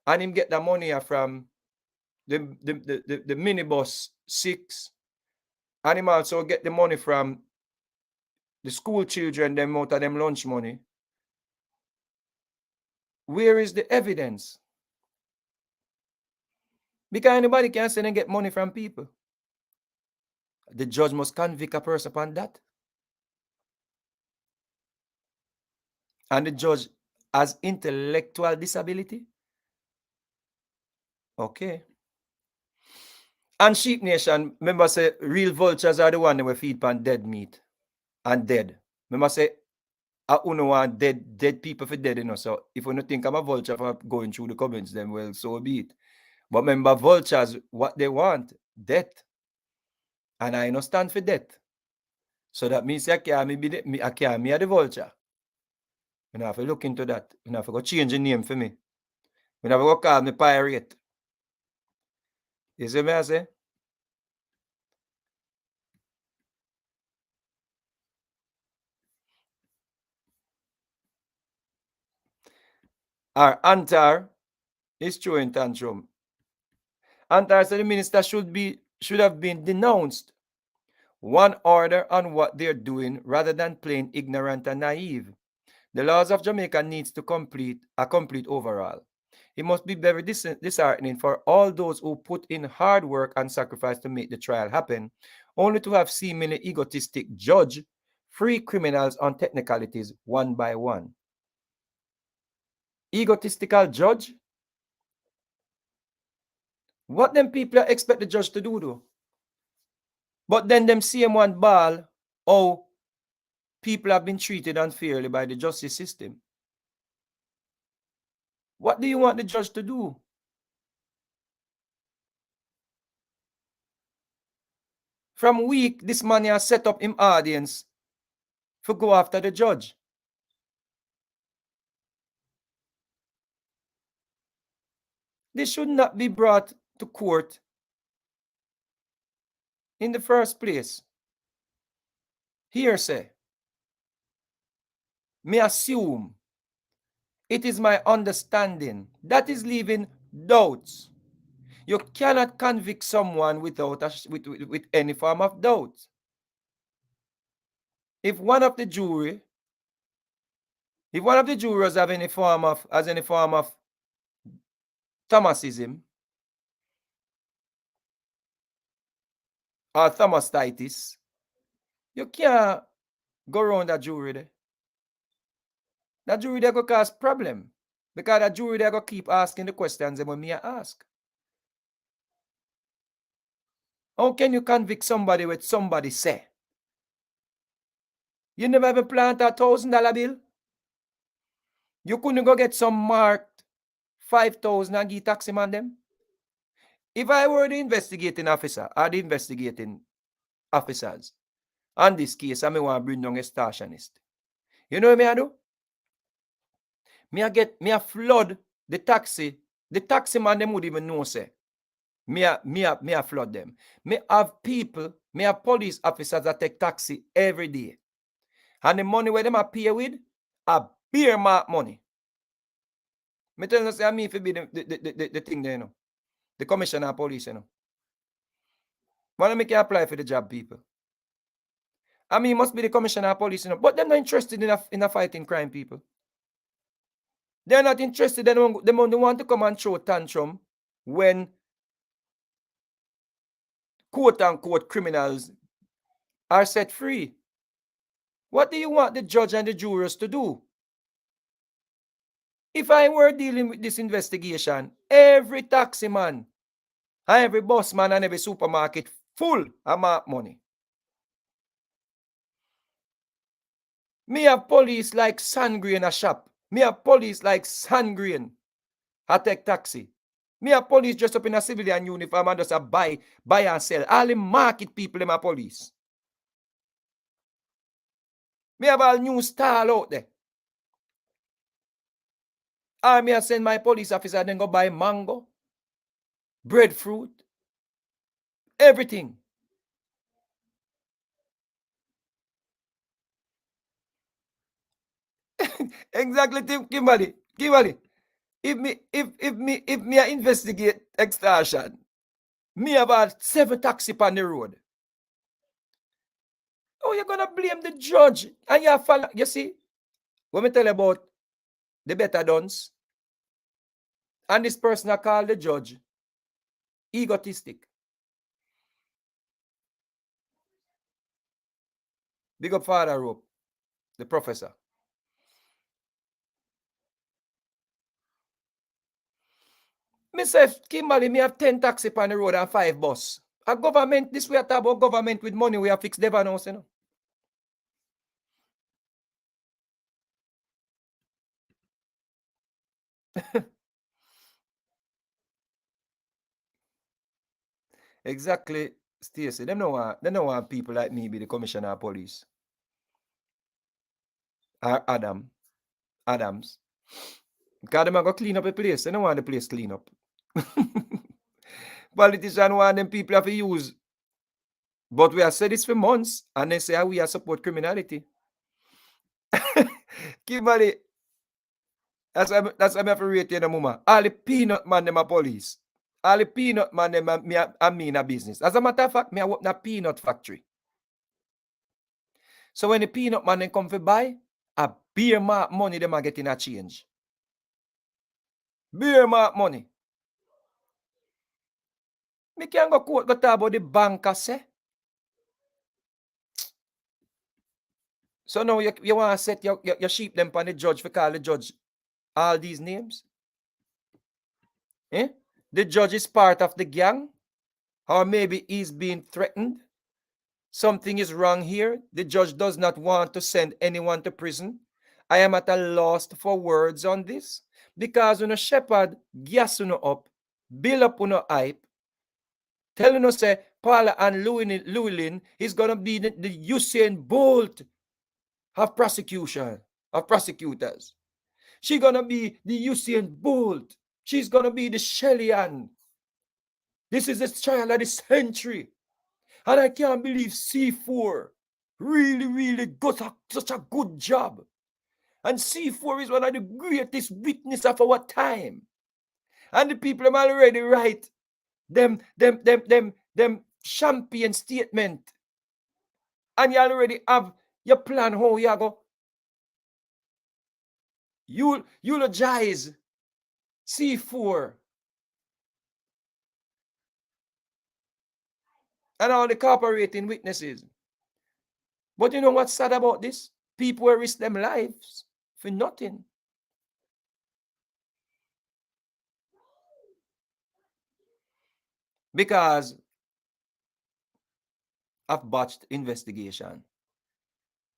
and him get the money from the minibus 6, and him also get the money from the school children, them out of them lunch money. Where is the evidence? Because anybody can send and get money from people. The judge must convict a person upon that. And the judge has intellectual disability. Okay. And Sheep Nation, remember say real vultures are the one that will feed on dead meat and dead. Remember say I don't want dead people for dead, you know. So if you don't think I'm a vulture for going through the comments, then well, so be it. But remember, vultures, what they want, death. And I no stand for death. So that means I can't be the vulture. You have to look into that. You have to go change the name for me. You have to go call me pirate. You see me I say? Our Antar is throwing tantrum. Antar said the minister should have been denounced. One order on what they're doing rather than plain ignorant and naive. The laws of Jamaica needs to complete a complete overhaul. It must be very disheartening for all those who put in hard work and sacrifice to make the trial happen, only to have seemingly egotistic judge free criminals on technicalities one by one. Egotistical judge? What them people expect the judge to do though? But then them same one ball, oh, people have been treated unfairly by the justice system. What do you want the judge to do? From week, this man has set up him audience for go after the judge. This should not be brought to court in the first place. Hearsay. Me assume. It is my understanding. That is leaving doubts. You cannot convict someone without with any form of doubt. If one of the jurors have any form of Thomasism or Thomastitis, you can't go around that jury there. That jury there go cause problem. Because that jury there go keep asking the questions when me ask. How can you convict somebody with somebody say? You never ever plant a $1,000 bill? You couldn't go get some marked 5,000 and give taxi man them? If I were the investigating officer or the investigating officers on this case, I may want to bring down a extortionist. You know what I do? Me a flood the taxi. The taxi man them would even know say. Me a flood them. Me have people, me have police officers that take taxi every day. And the money where them a pay with, a beer mark money. Me tell you say I mean if it be the thing there, you know. The commissioner of police, you know. Wanna make you apply for the job, people. I mean, must be the commissioner of police, you know. But they're not interested in a fighting crime, people. They're not interested. They want to come and show tantrum when quote-unquote criminals are set free. What do you want the judge and the jurors to do? If I were dealing with this investigation, every taxi man, every bus man, and every supermarket full of money. Me have police like Sandgrain a shop. Me have police like Sandgrain a take taxi. Me have police dressed up in a civilian uniform and just a buy and sell. All the market people in my police. Me have all new style out there. I may send my police officer then go buy mango, breadfruit, everything. Exactly, Kimberly. If me I investigate extortion, me about 7 taxi on the road. Oh, you're gonna blame the judge and you follow. You see, when me tell you about the better dons, and this person I call the judge egotistic. Big up Father Rope, the professor. Me say, Kimberly, me have 10 taxi on the road and 5 bus. A government, this we are talking about government with money, we have fixed Devon House, you know. Exactly, Stacey. They don't want people like me be the commissioner of police. Or Adams. Because them go clean up the place. They don't want the place clean up. Politicians want them people have to use. But we have said this for months, and they say we are support criminality. Kimberly, that's why I have to rate you, mama. All the peanut man, them are police. All the peanut man, them are me in a business. As a matter of fact, me I work in a peanut factory. So when the peanut man then come to buy, a beer mark money them are getting a change. Beer mark money. Me can go quote go talk about the banker say. So now you want to set your sheep them on the judge for call the judge all these names? Eh? The judge is part of the gang? Or maybe he's being threatened? Something is wrong here. The judge does not want to send anyone to prison. I am at a loss for words on this. Because when a shepherd gas you up, build up on hype, telling us say Paula and Llewellyn is gonna be the Usain Bolt of prosecution, of prosecutors. She's gonna be the Usain Bolt. She's gonna be the Shellyan. This is the trial of the century. And I can't believe C4 really got such a good job. And C4 is one of the greatest witnesses of our time. And the people are already right. them champion statement. And you already have your plan how you go. You eulogize C4 and all the cooperating witnesses. But you know what's sad about this? People will risk their lives for nothing. Because of botched investigation.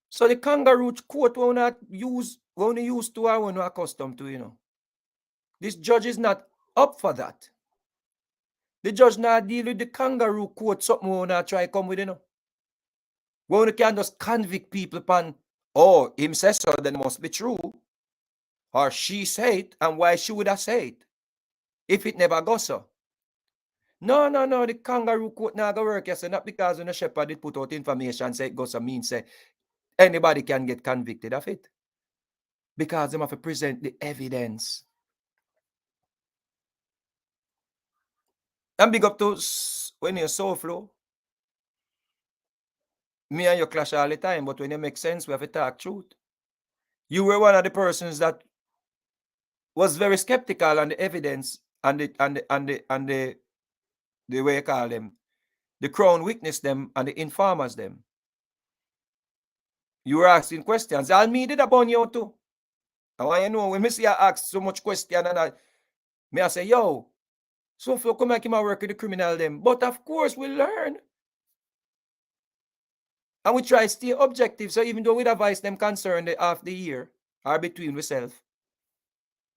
So the kangaroo court will not use, only used to, or we're not accustomed to, you know. This judge is not up for that. The judge not deal with the kangaroo court, something we not try come with, you know. We can just convict people upon, oh, him says so, then it must be true. Or she say it, and why she would have say it if it never goes so. No, the kangaroo court not go work, yes, not because when the shepherd did put out information, say it goes so mean, say anybody can get convicted of it. Because they have to present the evidence. And big up to when you're so flow. Me and you clash all the time, but when you make sense, we have to talk truth. You were one of the persons that was very skeptical on the evidence and the way you call them, the crown witness them and the informers them. You were asking questions. I'll me did upon you too. I want you know when me see I ask so much question and I say, yo, so if you come back in my work with the criminal them. But of course we learn. And we try to stay objective. So even though we advise them concerned half the year or between ourselves.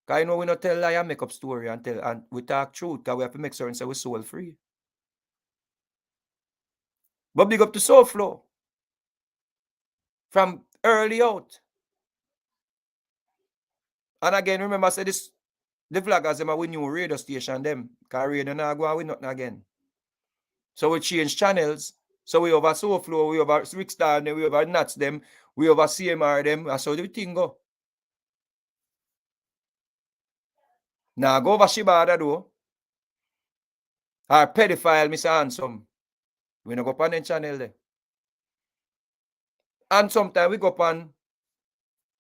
Because you know we not tell lie and make up story and we talk truth because we have to make certain say we're soul free. But big up to Soul Flow. From early out. And again, remember I said this, the vloggers them are with new radio station them. Because radio now go on with nothing again. So we change channels. So we over Soul Flow, we over Rickstar, we over Nats them, we over CMR them. That's how the thing go. Now go over Shibada though. Or pedophile, Mr. Handsome. We don't go up on the channel there. And sometimes we go up on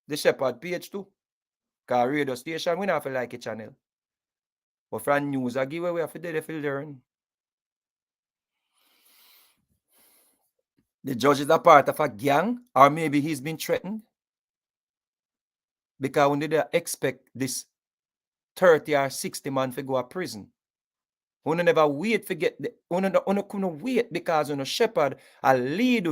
the Shepherd page too. Because radio station, we don't feel like a channel. But from news, I give away, we have to do the learn. The judge is a part of a gang, or maybe he's been threatened. Because when they expect this 30 or 60 man to go to prison. We never wait for get the couldn't wait because shepherd a lead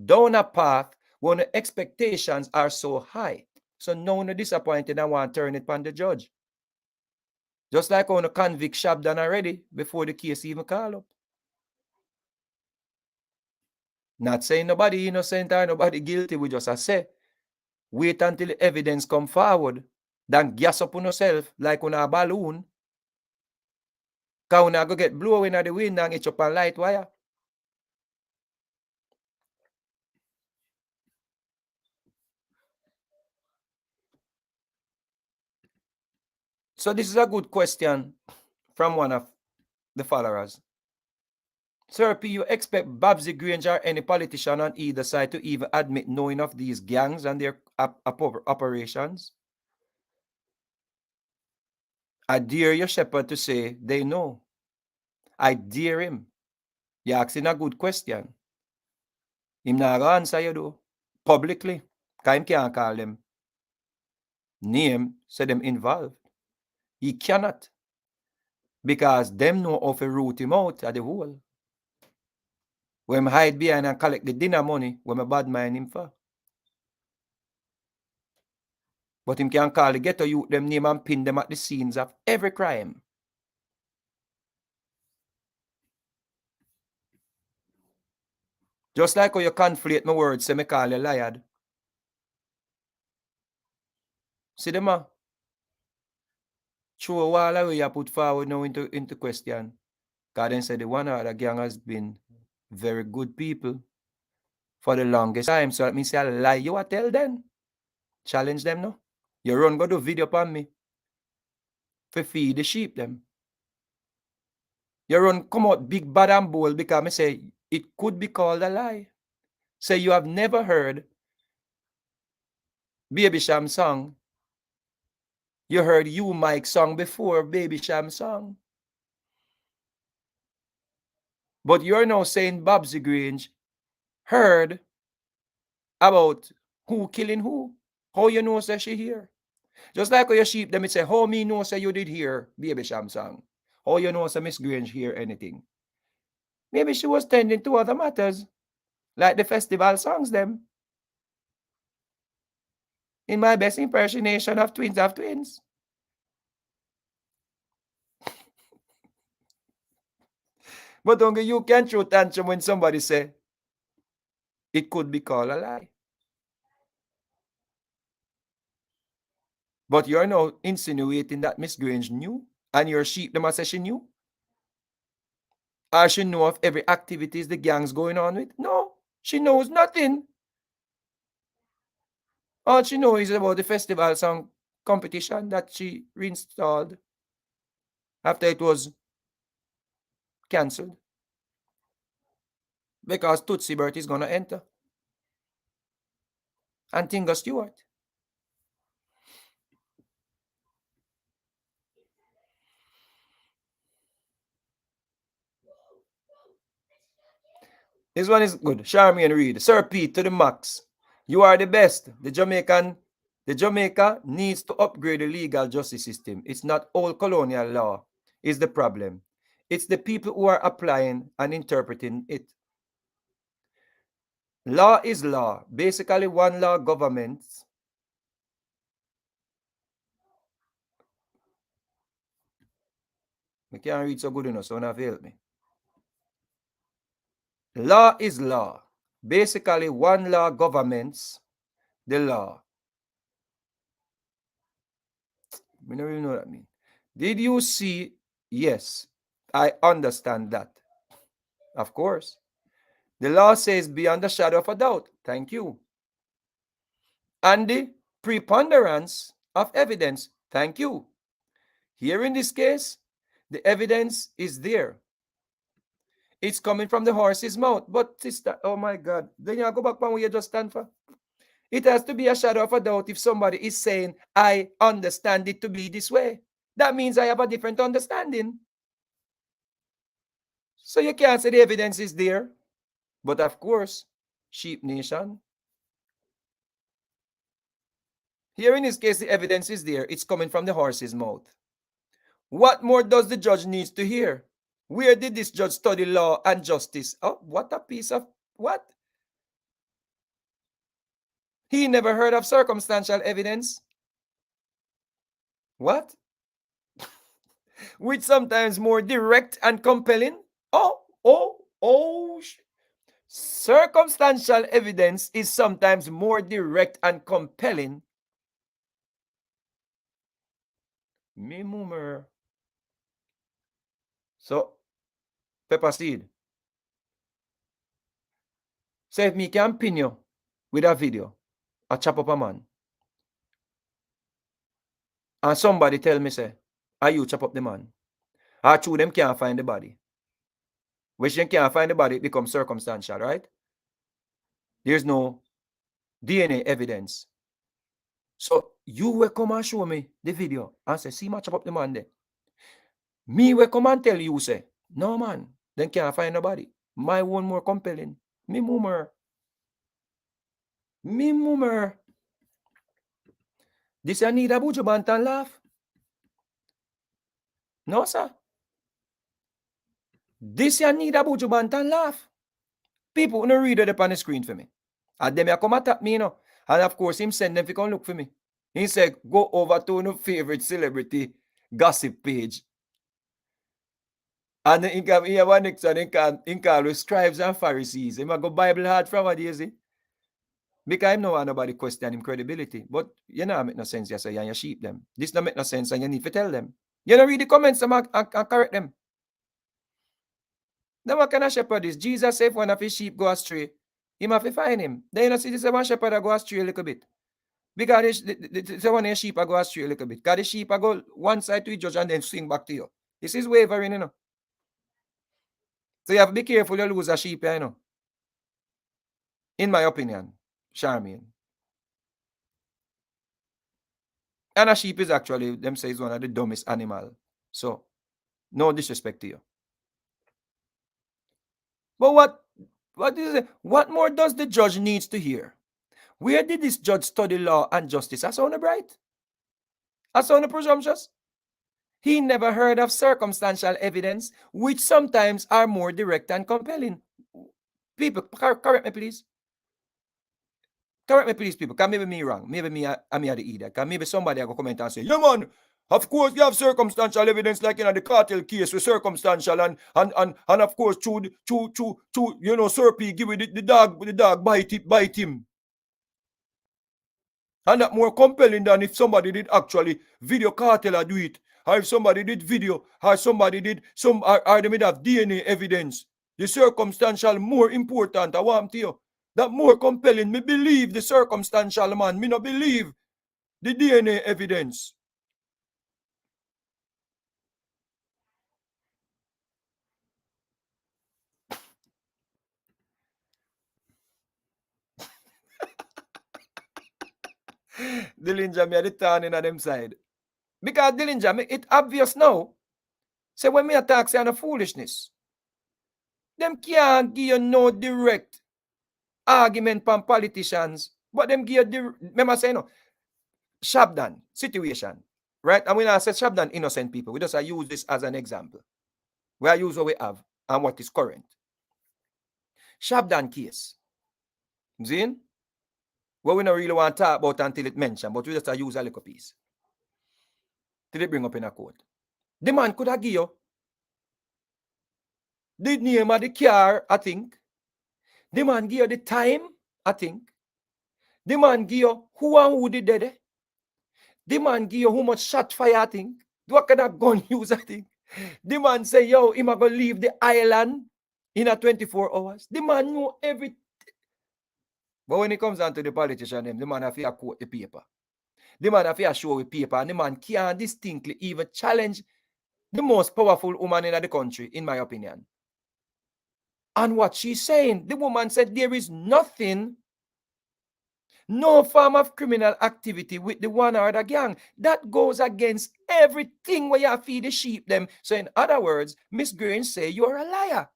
down a path when the expectations are so high. So no one disappointed and want to turn it on the judge. Just like on a convict shop done already before the case even call up. Not saying nobody innocent or nobody guilty, we just say wait until the evidence come forward, then gas up on yourself like on a balloon. Because when I go get blowing at the wind and get up on light wire. So this is a good question from one of the followers. Sir P, you expect Babsy Granger or any politician on either side to even admit knowing of these gangs and their operations? I dare your shepherd to say they know. I dare him. You're asking a good question. Him not gonna answer you though. Publicly. Because him can't call them name, say them involved. He cannot. Because them know how to root him out at the whole. When I hide behind and collect the dinner money, when I bad mind him for. But him can call the ghetto youth them name and pin them at the scenes of every crime. Just like how you conflate my words, say me call you liar. See them throw a wall away you put forward now into question. God then said the one other gang has been very good people for the longest time. So that means I lie you a tell them. Challenge them no. You run go do video upon me. For feed the sheep them. You run come out big bad and bold because I say it could be called a lie. Say you have never heard Baby Sham song. You heard You Mike song before Baby Sham song. But you're now saying Babsy Grange heard about who killing who. How you know say she here? Just like how your sheep them it say, how me know say you did hear Baby Sham song? How you know say Miss Grange hear anything? Maybe she was tending to other matters, like the festival songs them. In my best impersonation of twins. But don't you can throw tantrum when somebody say it could be called a lie. But you're now insinuating that Miss Grange knew, and your sheep them say she knew. Or she know of every activities the gang's going on with? No, she knows nothing. All she knows is about the festival song competition that she reinstalled after it was cancelled. Because Tootsie Bert is gonna enter. And Tinga Stewart. This one is good. Charmian Reed. Sir Pete to the max. You are the best. The Jamaica needs to upgrade the legal justice system. It's not all colonial law is the problem. It's the people who are applying and interpreting it. Law is law. Basically, one law government. I can't read so good enough, so not help me. Law is law. Basically, one law governments the law. I don't even know what that means. Did you see? Yes, I understand that. Of course. The law says beyond the shadow of a doubt. Thank you. And the preponderance of evidence. Thank you. Here in this case, the evidence is there. It's coming from the horse's mouth. But sister, oh my God. Then you go back from where you just stand for. It has to be a shadow of a doubt if somebody is saying, I understand it to be this way. That means I have a different understanding. So you can't say the evidence is there. But of course, Sheep Nation. Here in this case, the evidence is there. It's coming from the horse's mouth. What more does the judge need to hear? Where did this judge study law and justice? Oh, what a piece of what? He never heard of circumstantial evidence. What? Which sometimes more direct and compelling. Circumstantial evidence is sometimes more direct and compelling. Me mummer. So, pepper seed. So if me can pin you with a video, I chop up a man, and somebody tell me, say, are you chop up the man? Or true, them can't find the body. Which them can't find the body, it becomes circumstantial, right? There's no DNA evidence. So you will come and show me the video and say, see, chop up the man there. Me will come and tell you, say, no man, then can't find nobody. My one more compelling. Me mummer. This I need a buju bantan laugh. No, sir. This you need a buju bantan laugh. People no read it up on the screen for me. And them come attack me, you know. And of course, him send them to come look for me. He said, go over to no favorite celebrity gossip page. And he have one next one, he call with scribes and Pharisees. He go Bible hard from what you see. Because I know nobody question him credibility. But you know, it make no sense. You say, you sheep them. This don't make no sense, and you need to tell them. You don't read the comments and correct them. Now what kind of shepherd is? Jesus said if one of his sheep go astray, he have to find him. Then you know, see this one shepherd go astray a little bit. Because the one of your sheep go astray a little bit. Because the sheep go one side to the judge and then swing back to you. This is wavering, you know. So you have to be careful you lose a sheep, you know. In my opinion, Charmaine. And a sheep is actually, them say, is one of the dumbest animal. So, no disrespect to you. But what is it? What more does the judge needs to hear? Where did this judge study law and justice? As on bright? As on presumptuous? He never heard of circumstantial evidence, which sometimes are more direct and compelling. People, correct me, please. Correct me, please, people. Because maybe me wrong. Maybe me, I'm the idiot. Because maybe somebody will comment and say, yeah, man, of course, you have circumstantial evidence, like in the cartel case with circumstantial and of course, you know, Sir P give it the dog bite him. And that more compelling than if somebody did actually video cartel or do it. Or if somebody did video, or somebody did some, or they may have DNA evidence. The circumstantial more important, I want to you. That more compelling. Me believe the circumstantial, man. Me not believe the DNA evidence. Dillinger, me a the turn in them side. Because Dillinger, me, it obvious now. Say when me attack say on a foolishness. Them can't give you no direct argument from politicians. But them give you, remember say no, Shabdan situation. Right? And when I say Shabdan innocent people, we just use this as an example. We are use what we have and what is current. Shabdan case. See? What we don't really want to talk about until it mentioned, but we just use a little piece. Till it bring up in a court. The man could have give you the name of the car, I think. The man give you the time, I think. The man give you who and who did it. The man give you how much shot fire, I think. What kind of gun use, I think. The man say, yo, him a go leave the island in a 24 hours. The man know everything. But when it comes down to the politician, the man have to quote the paper. The man have to show the paper, and the man can't distinctly even challenge the most powerful woman in the country, in my opinion. And what she's saying, the woman said there is nothing, no form of criminal activity with the one or the gang. That goes against everything where you feed the sheep them. So in other words, Miss Green say you're a liar.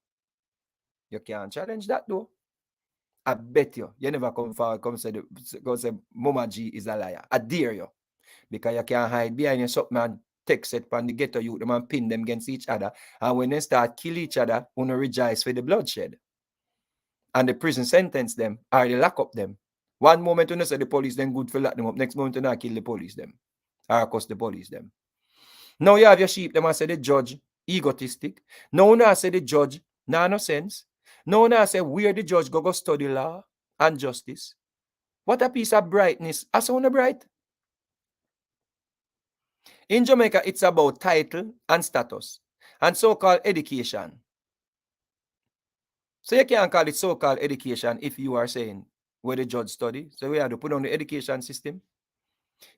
You can't challenge that though. I bet you never come forward, come say Mama G is a liar. I dare you. Because you can't hide behind your something and text it from the ghetto youth, them and pin them against each other. And when they start kill each other, you rejoice for the bloodshed. And the prison sentence them, or they lock up them. One moment when they say the police then good for lock them up, next moment when they kill the police them. Or cost the police them. Now you have your sheep, them and say the judge egotistic. Now I say the judge, no sense. Now I say where the judge go study law and justice. What a piece of brightness. I sound bright. In Jamaica, it's about title and status and so-called education. So you can't call it so-called education if you are saying where the judge study. So we have to put on the education system.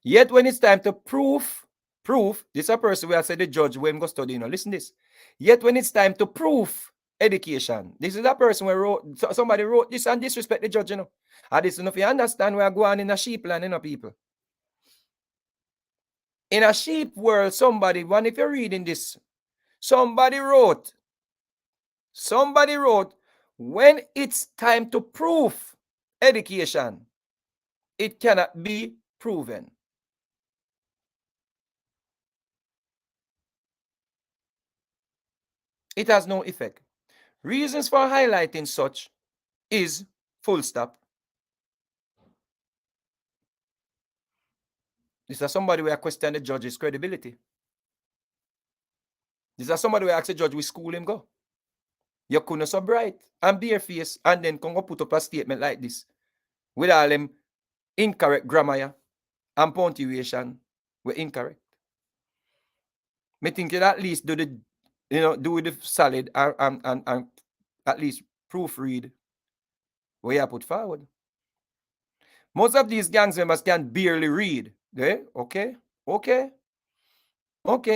Yet when it's time to prove, this is a person where I say the judge when go study, you know, listen this. Yet when it's time to prove education, this is a person where somebody wrote this and disrespect the judge, you know. And this, if you understand where I go on in a sheep land, you know, people. In a sheep world, somebody, one, if you're reading this, somebody wrote, when it's time to prove education, it cannot be proven. It has no effect. Reasons for highlighting such is full stop. This is somebody where I question the judge's credibility. This is somebody where I ask the judge which school him go. You couldn't so bright and bare face and then come put up a statement like this with all them incorrect grammar and punctuation were incorrect. Me think you at least do the solid and at least proofread what you put forward. Most of these gangs members can barely read. Okay?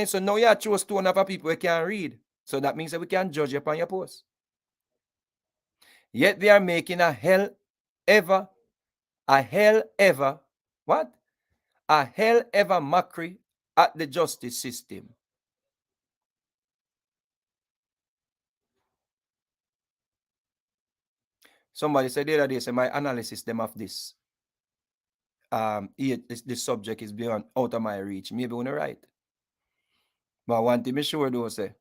So now you choose 2.5 people who can read. So that means that we can judge you upon your post. Yet they are making a hell ever what? A hell ever mockery at the justice system. Somebody said the other day, say my analysis them of this. This subject is beyond out of my reach. Maybe when right. But one thing be sure though, say,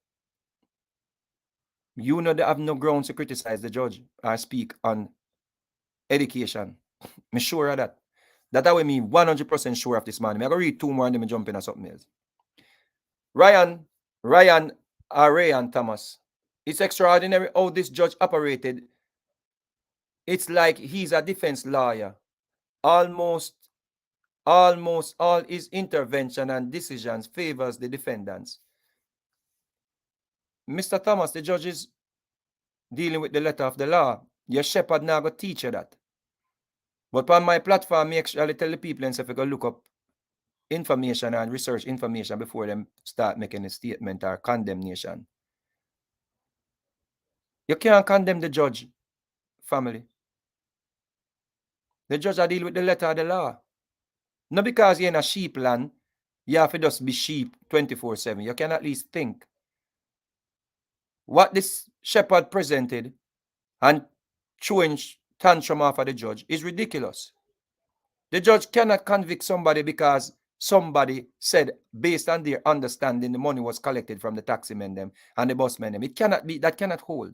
you know they have no grounds to criticize the judge or speak on education. Me sure of that. That way me 100% sure of this man. Me I go read two more and then me jump in on something else. Ryan Thomas. It's extraordinary how this judge operated. It's like he's a defense lawyer. Almost all his intervention and decisions favors the defendants. Mr. Thomas, the judge is dealing with the letter of the law. Your shepherd now go teach you that. But on my platform, me actually tell the people and say if you go look up information and research information before them start making a statement or condemnation. You can't condemn the judge, family. The judge are deal with the letter of the law. Not because you're in a sheep land, you have to just be sheep 24/7. You can at least think. What this shepherd presented and throwing tantrum off of the judge is ridiculous. The judge cannot convict somebody because somebody said, based on their understanding, the money was collected from the taxi men them and the busmen them. It cannot be, that cannot hold.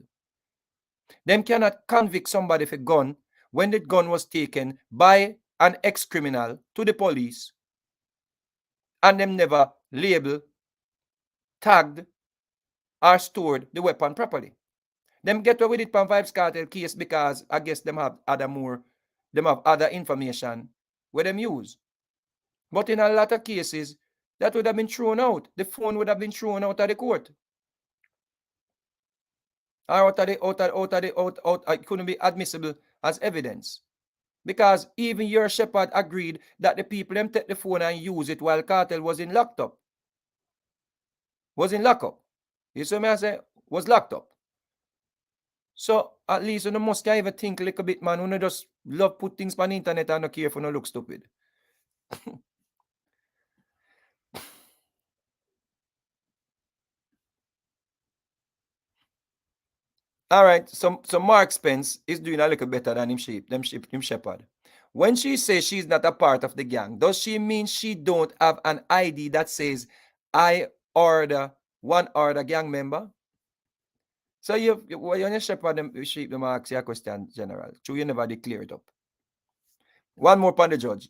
Them cannot convict somebody for gun when the gun was taken by an ex-criminal to the police and them never labeled, tagged, or stored the weapon properly. Them get away with it from Vibes Cartel case because I guess them have other information where them use. But in a lot of cases, that would have been thrown out. The phone would have been thrown out of the court. Or it couldn't be admissible as evidence. Because even your shepherd agreed that the people them take the phone and use it while Cartel was in lockup. You see me I say? Was locked up. So at least you must can even think a little bit, man. You just love put things on the internet and not care for no look stupid. All right, so Mark Spence is doing a little better than him shepherd. When she says she's not a part of the gang, does she mean she don't have an ID that says I order gang member? So when you shepherd them sheep, them ask you a question, General. So you never declare it up. One more upon the judge.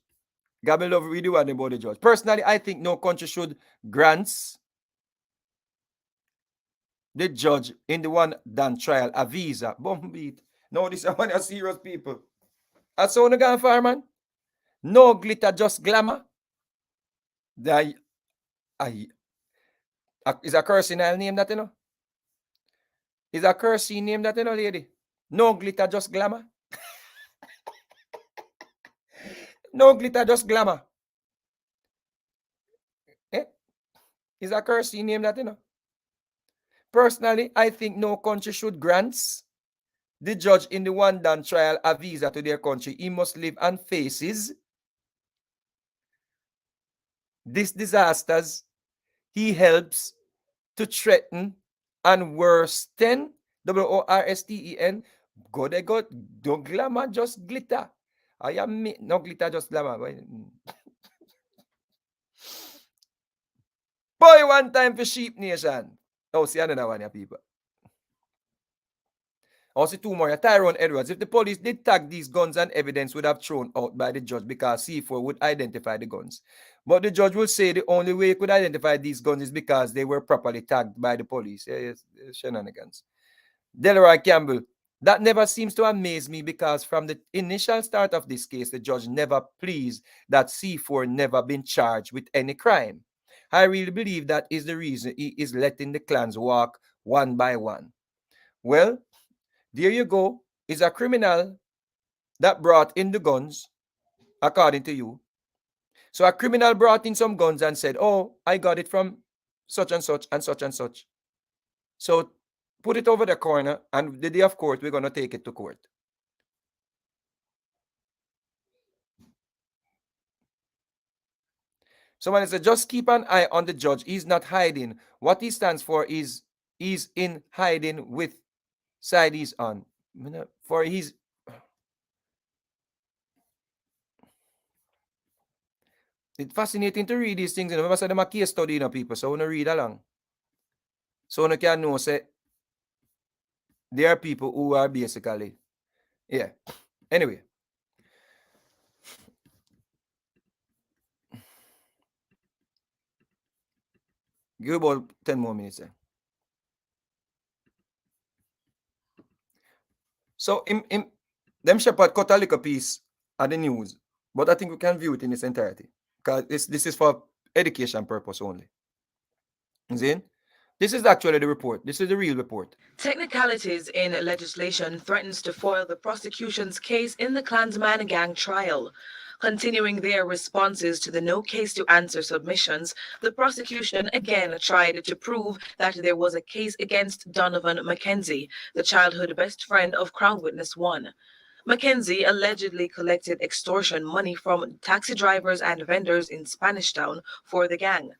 Gabby love really one about the judge. Personally, I think no country should grant the judge in the one done trial a visa. Bomb beat. No, this is one of serious people. I saw the gun fireman. No glitter, just glamour. Is a cursing name that you know? Is a cursing name that you know, lady? No glitter, just glamour. No glitter, just glamour. Is a cursing name that you know? Personally, I think no country should grant the judge in the one done trial a visa to their country. He must live and faces these disasters. He helps to threaten and worsen, WORSTEN. Go they go, don't glamour, just glitter. I am no glitter, just glamour. Boy, one time for Sheep Nation. Oh, see another one, yeah, people. Also, two more. Tyrone Edwards. If the police did tag these guns and evidence would have thrown out by the judge because C4 would identify the guns. But the judge will say the only way he could identify these guns is because they were properly tagged by the police. Yes, shenanigans. Delroy Campbell. That never seems to amaze me because from the initial start of this case, the judge never pleased that C4 never been charged with any crime. I really believe that is the reason he is letting the clans walk one by one. Well, there you go. Is a criminal that brought in the guns, according to you. So a criminal brought in some guns and said, oh, I got it from such and such and such and such. So put it over the corner, and the day of court, we're going to take it to court. Somebody said, just keep an eye on the judge. He's not hiding. What he stands for is he's in hiding with sidees on. For he's it's fascinating to read these things. Remember, say them a case study, people. So when you read along, so you can know, say, there are people who are basically, yeah. Anyway. Give about 10 more minutes there. So, them Shepherd cut a little piece of the news, but I think we can view it in its entirety, because this is for education purpose only. See? This is actually the report. This is the real report. Technicalities in legislation threatens to foil the prosecution's case in the Klansman gang trial. Continuing their responses to the no case to answer submissions, the prosecution again tried to prove that there was a case against Donovan McKenzie, the childhood best friend of Crown Witness 1. McKenzie allegedly collected extortion money from taxi drivers and vendors in Spanish Town for the gang.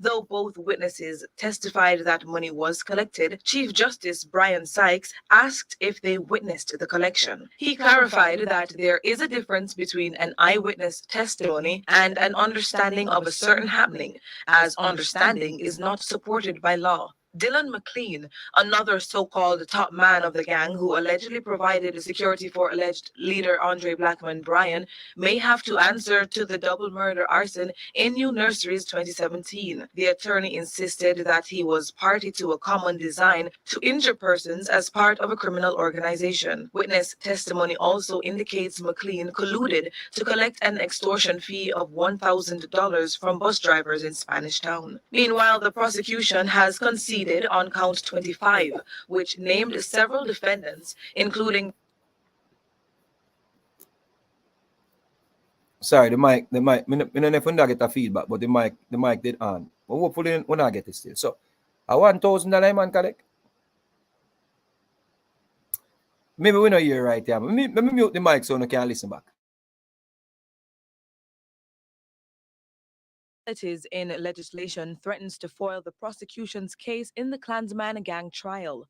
Though both witnesses testified that money was collected, Chief Justice Brian Sykes asked if they witnessed the collection. He clarified that there is a difference between an eyewitness testimony and an understanding of a certain happening, as understanding is not supported by law. Dylan McLean, another so-called top man of the gang who allegedly provided security for alleged leader Andre Blackman Bryan, may have to answer to the double murder arson in New Nurseries 2017. The attorney insisted that he was party to a common design to injure persons as part of a criminal organization. Witness testimony also indicates McLean colluded to collect an extortion fee of $1,000 from bus drivers in Spanish Town. Meanwhile, the prosecution has conceded on count 25, which named several defendants, including... Sorry, the mic, I don't know if I get a feedback, but the mic did on. But hopefully when I get it still. So, a $1,000 man collect. Maybe we know you're right, yeah. Let me mute the mic so you can listen back. In legislation threatens to foil the prosecution's case in the Klansman gang trial.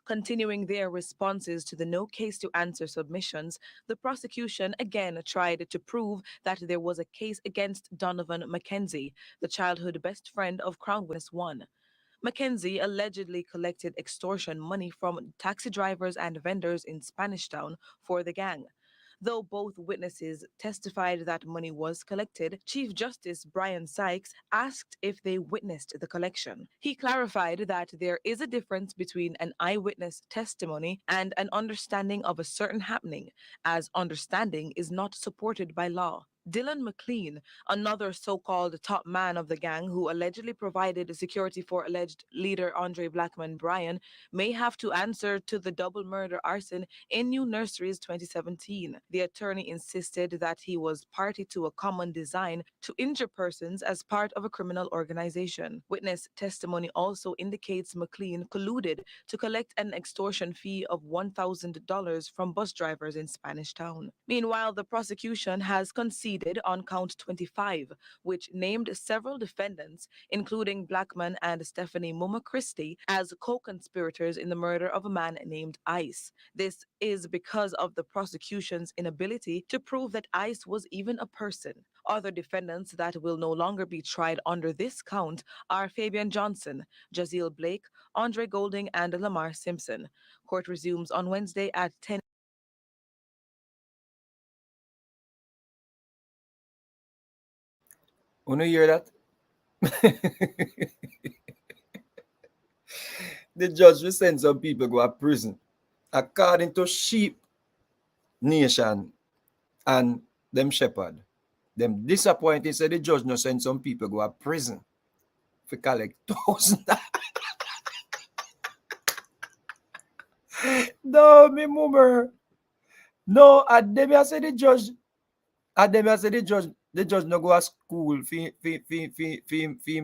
Continuing their responses to the no case to answer submissions, the prosecution again tried to prove that there was a case against Donovan McKenzie, the childhood best friend of Crown Witness 1. McKenzie allegedly collected extortion money from taxi drivers and vendors in Spanish Town for the gang. Though both witnesses testified that money was collected, Chief Justice Brian Sykes asked if they witnessed the collection. He clarified that there is a difference between an eyewitness testimony and an understanding of a certain happening, as understanding is not supported by law. Dylan McLean, another so-called top man of the gang who allegedly provided security for alleged leader Andre Blackman Bryan, may have to answer to the double murder arson in New Nurseries 2017. The attorney insisted that he was party to a common design to injure persons as part of a criminal organization. Witness testimony also indicates McLean colluded to collect an extortion fee of $1,000 from bus drivers in Spanish Town. Meanwhile, the prosecution has conceded on count 25, which named several defendants, including Blackman and Stephanie Muma Christie, as co-conspirators in the murder of a man named Ice. This is because of the prosecution's inability to prove that Ice was even a person. Other defendants that will no longer be tried under this count are Fabian Johnson, Jaziel Blake, Andre Golding, and Lamar Simpson. Court resumes on Wednesday at 10. Wanna hear that? The judge will send some people go to prison according to Sheep Nation and them Shepherd. Them disappointed, say the judge no send some people go to prison for collect $1,000. No, me mummer. No, at them I say the judge. At them I say the judge no go to school for him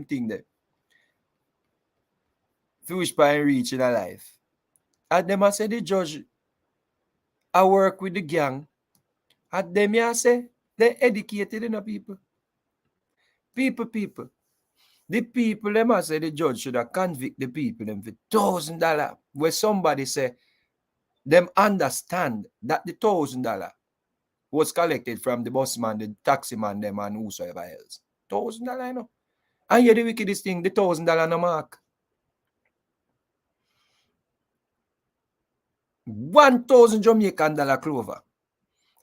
thing there. For which point reach in a life. And them a say the judge I work with the gang. And them a say they educated enough people. People. The people them a say the judge should have convict the people them for $1,000. Where somebody say them understand that the $1,000 was collected from the busman, the taxi man, them and whosoever else. $1,000, you know. And here the wickedest thing, the $1,000 no mark. 1,000 Jamaican dollar clover,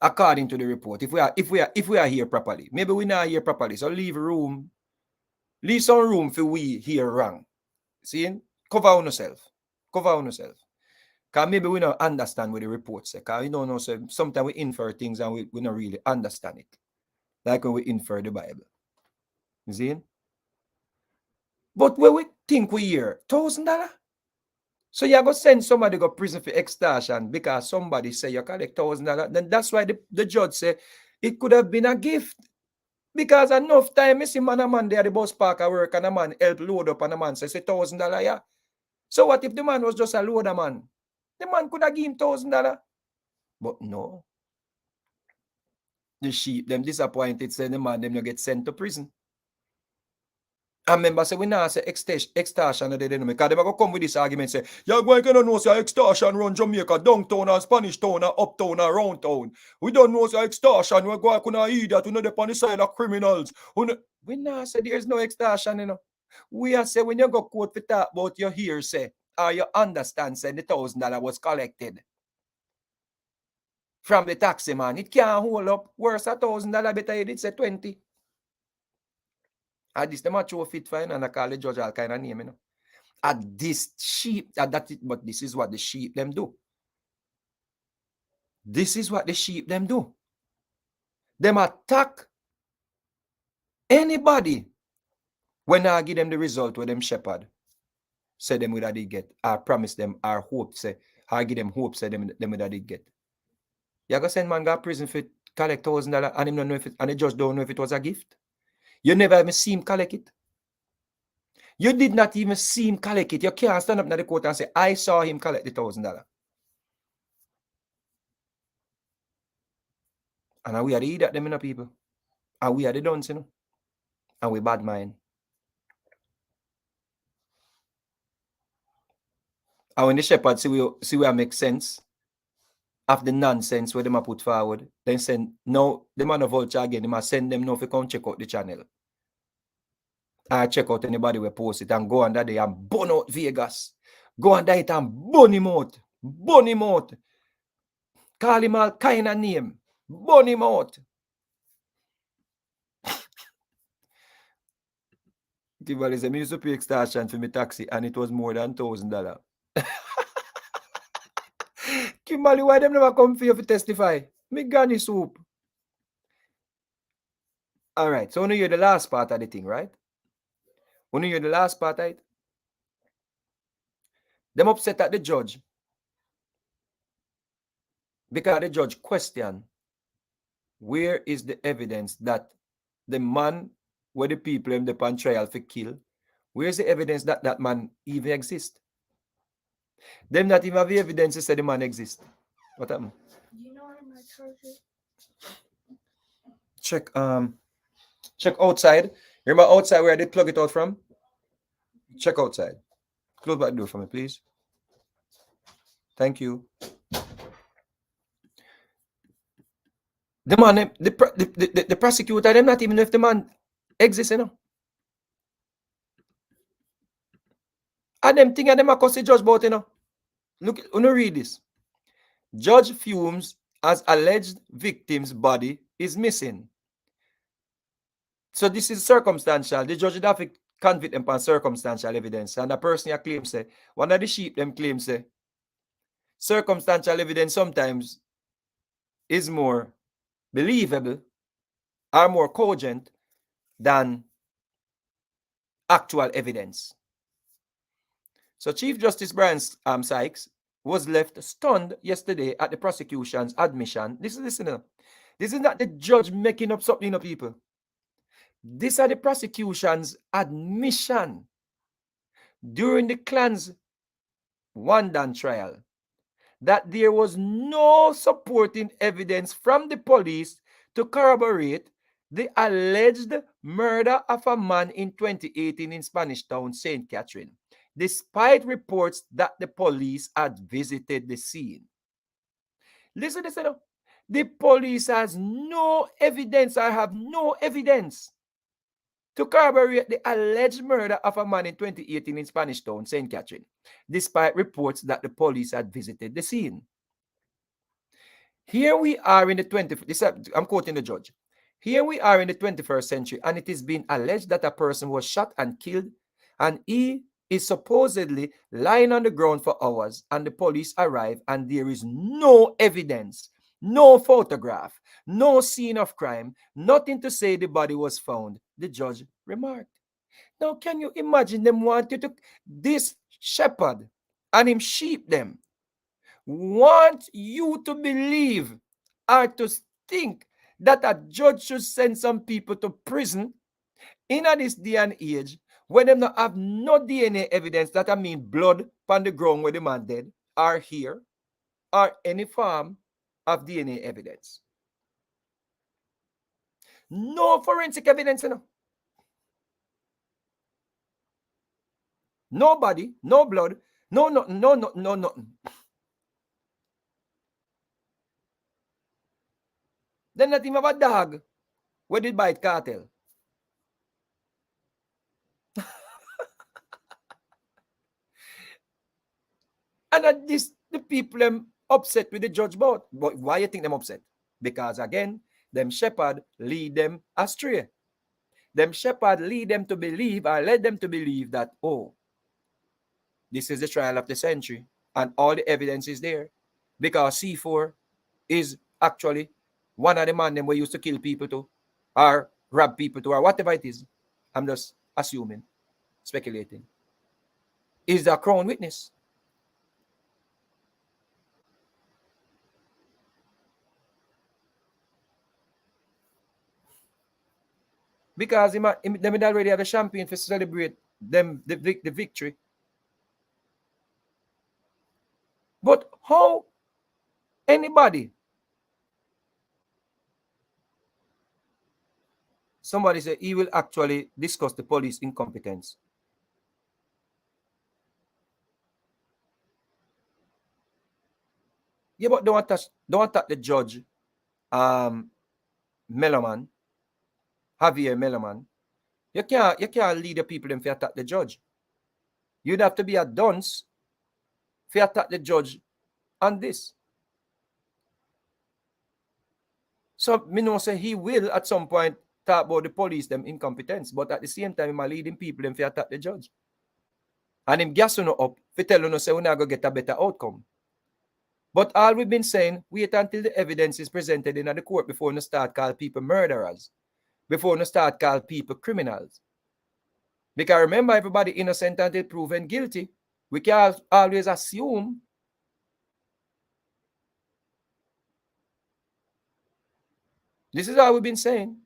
according to the report. If we are here properly, maybe we not here properly. So leave some room for we hear wrong. See, cover on yourself. Because maybe we don't understand what the report say. Because we don't know. So sometimes we infer things and we don't really understand it. Like when we infer the Bible. You see? But when we think we hear $1,000, so you're going to send somebody to prison for extortion because somebody say you collect $1,000. Then that's why the judge say it could have been a gift. Because enough time, I see man a man there at the bus park at work and a man help load up and a man says $1,000, yeah. So what if the man was just a loader man? The man could have given him $1,000. But no. The sheep, them disappointed, say the man, them no get sent to prison. And remember, say we now say extortion, because they go come with this argument, say, you're going to know, say extortion run Jamaica, downtown and Spanish town and uptown and round town. We don't know, say extortion, we're going to eat that, we know they're on the side of criminals. We now say there's no extortion, you know. We are say when you go court for talk about your hearsay, or you understand, say the $1,000 was collected from the taxi man. It can't hold up. Worse $1,000, better you did say 20. And this them a show fit fine and I call the judge all kind of name, you know. And this sheep, but this is what the sheep them do. This is what the sheep them do. Them attack anybody when I give them the result with them shepherd. Say them what they get. I promise them our hope, say I give them hope, say them what they get. You go send man go to prison for collect $1,000 and him don't know if it, and the judge don't know if it was a gift. You never even see him collect it. You did not even see him collect it. You can't stand up in the court and say, I saw him collect the $1,000. And we are the idiot them, you know, people. And we are the dunce, you know. And we bad mind. And when the shepherd see we make sense of the nonsense where them put forward, then send, no, the man of vulture again, they must send them now to come check out the channel. I check out anybody we post it and go under there and burn out Vegas. Go under it and burn him out. Burn him out. Call him all kind of name. Burn him out. Kimberly said, I used to pay extortion for my taxi and it was more than $1,000. Kimberly, why them never come for you to testify? Me gani soup. All right, so when you hear the last part of the thing, right? When you hear the last part of it, them upset at the judge because the judge questioned where is the evidence that the man where the people in the pan trial for kill, where's the evidence that that man even exists? Them not even have the evidence to say the man exists. What happened? You know my charger? Check outside. Remember outside where I did plug it out from? Check outside. Close back the door for me, please. Thank you. The man, the prosecutor, them not even know if the man exists, you know. And them thing and them accuse the judge about, you know. Look, you know, read this. Judge fumes as alleged victim's body is missing. So this is circumstantial. The judge would have to convict them upon circumstantial evidence. And the person who claims, say, one of the sheep them claims, say, circumstantial evidence sometimes is more believable or more cogent than actual evidence. So Chief Justice Brian Sykes was left stunned yesterday at the prosecution's admission. Listen, this is not the judge making up something, you know, people. These are the prosecution's admission during the Clans Wandan trial that there was no supporting evidence from the police to corroborate the alleged murder of a man in 2018 in Spanish Town, St. Catherine, despite reports that the police had visited the scene. Listen to this. The police has no evidence. I have no evidence to corroborate the alleged murder of a man in 2018 in Spanish Town, St. Catherine, despite reports that the police had visited the scene. Here we are in the 20th, I'm quoting the judge. Here we are in the 21st century, and it is being alleged that a person was shot and killed, and he is supposedly lying on the ground for hours, and the police arrive, and there is no evidence, no photograph, no scene of crime, nothing to say the body was found, the judge remarked. Now, can you imagine them wanting to, this shepherd and him sheep them, want you to believe or to think that a judge should send some people to prison in this day and age when them not have no DNA evidence, that I mean blood on the ground where the man dead, or here, or any form of DNA evidence. No forensic evidence, you know. Nobody, no blood, no nothing. Then not even have a dog where did bite cartel. And at this, the people them upset with the judge both. But why you think them upset? Because again, them shepherd lead them astray. Them shepherd lead them to believe, or led them to believe that, oh, this is the trial of the century, and all the evidence is there. Because C4 is actually one of the men them we used to kill people to, or rob people to, or whatever it is. I'm just assuming, speculating. Is the crown witness. Because they already have a champagne to celebrate them the victory. But how anybody, somebody said he will actually discuss the police incompetence. Yeah, but don't attack the judge, Meloman, Javier Meloman. You can't lead the people them to attack the judge. You'd have to be a dunce to attack the judge on this. So me know say he will at some point talk about the police them incompetence, but at the same time him leading people them to attack the judge. And him gas you up to tell you say we're not going to get a better outcome. But all we've been saying, wait until the evidence is presented in the court before you start call people murderers, before you start call people criminals. Because remember, everybody innocent until proven guilty. We can't always assume. This is all we've been saying.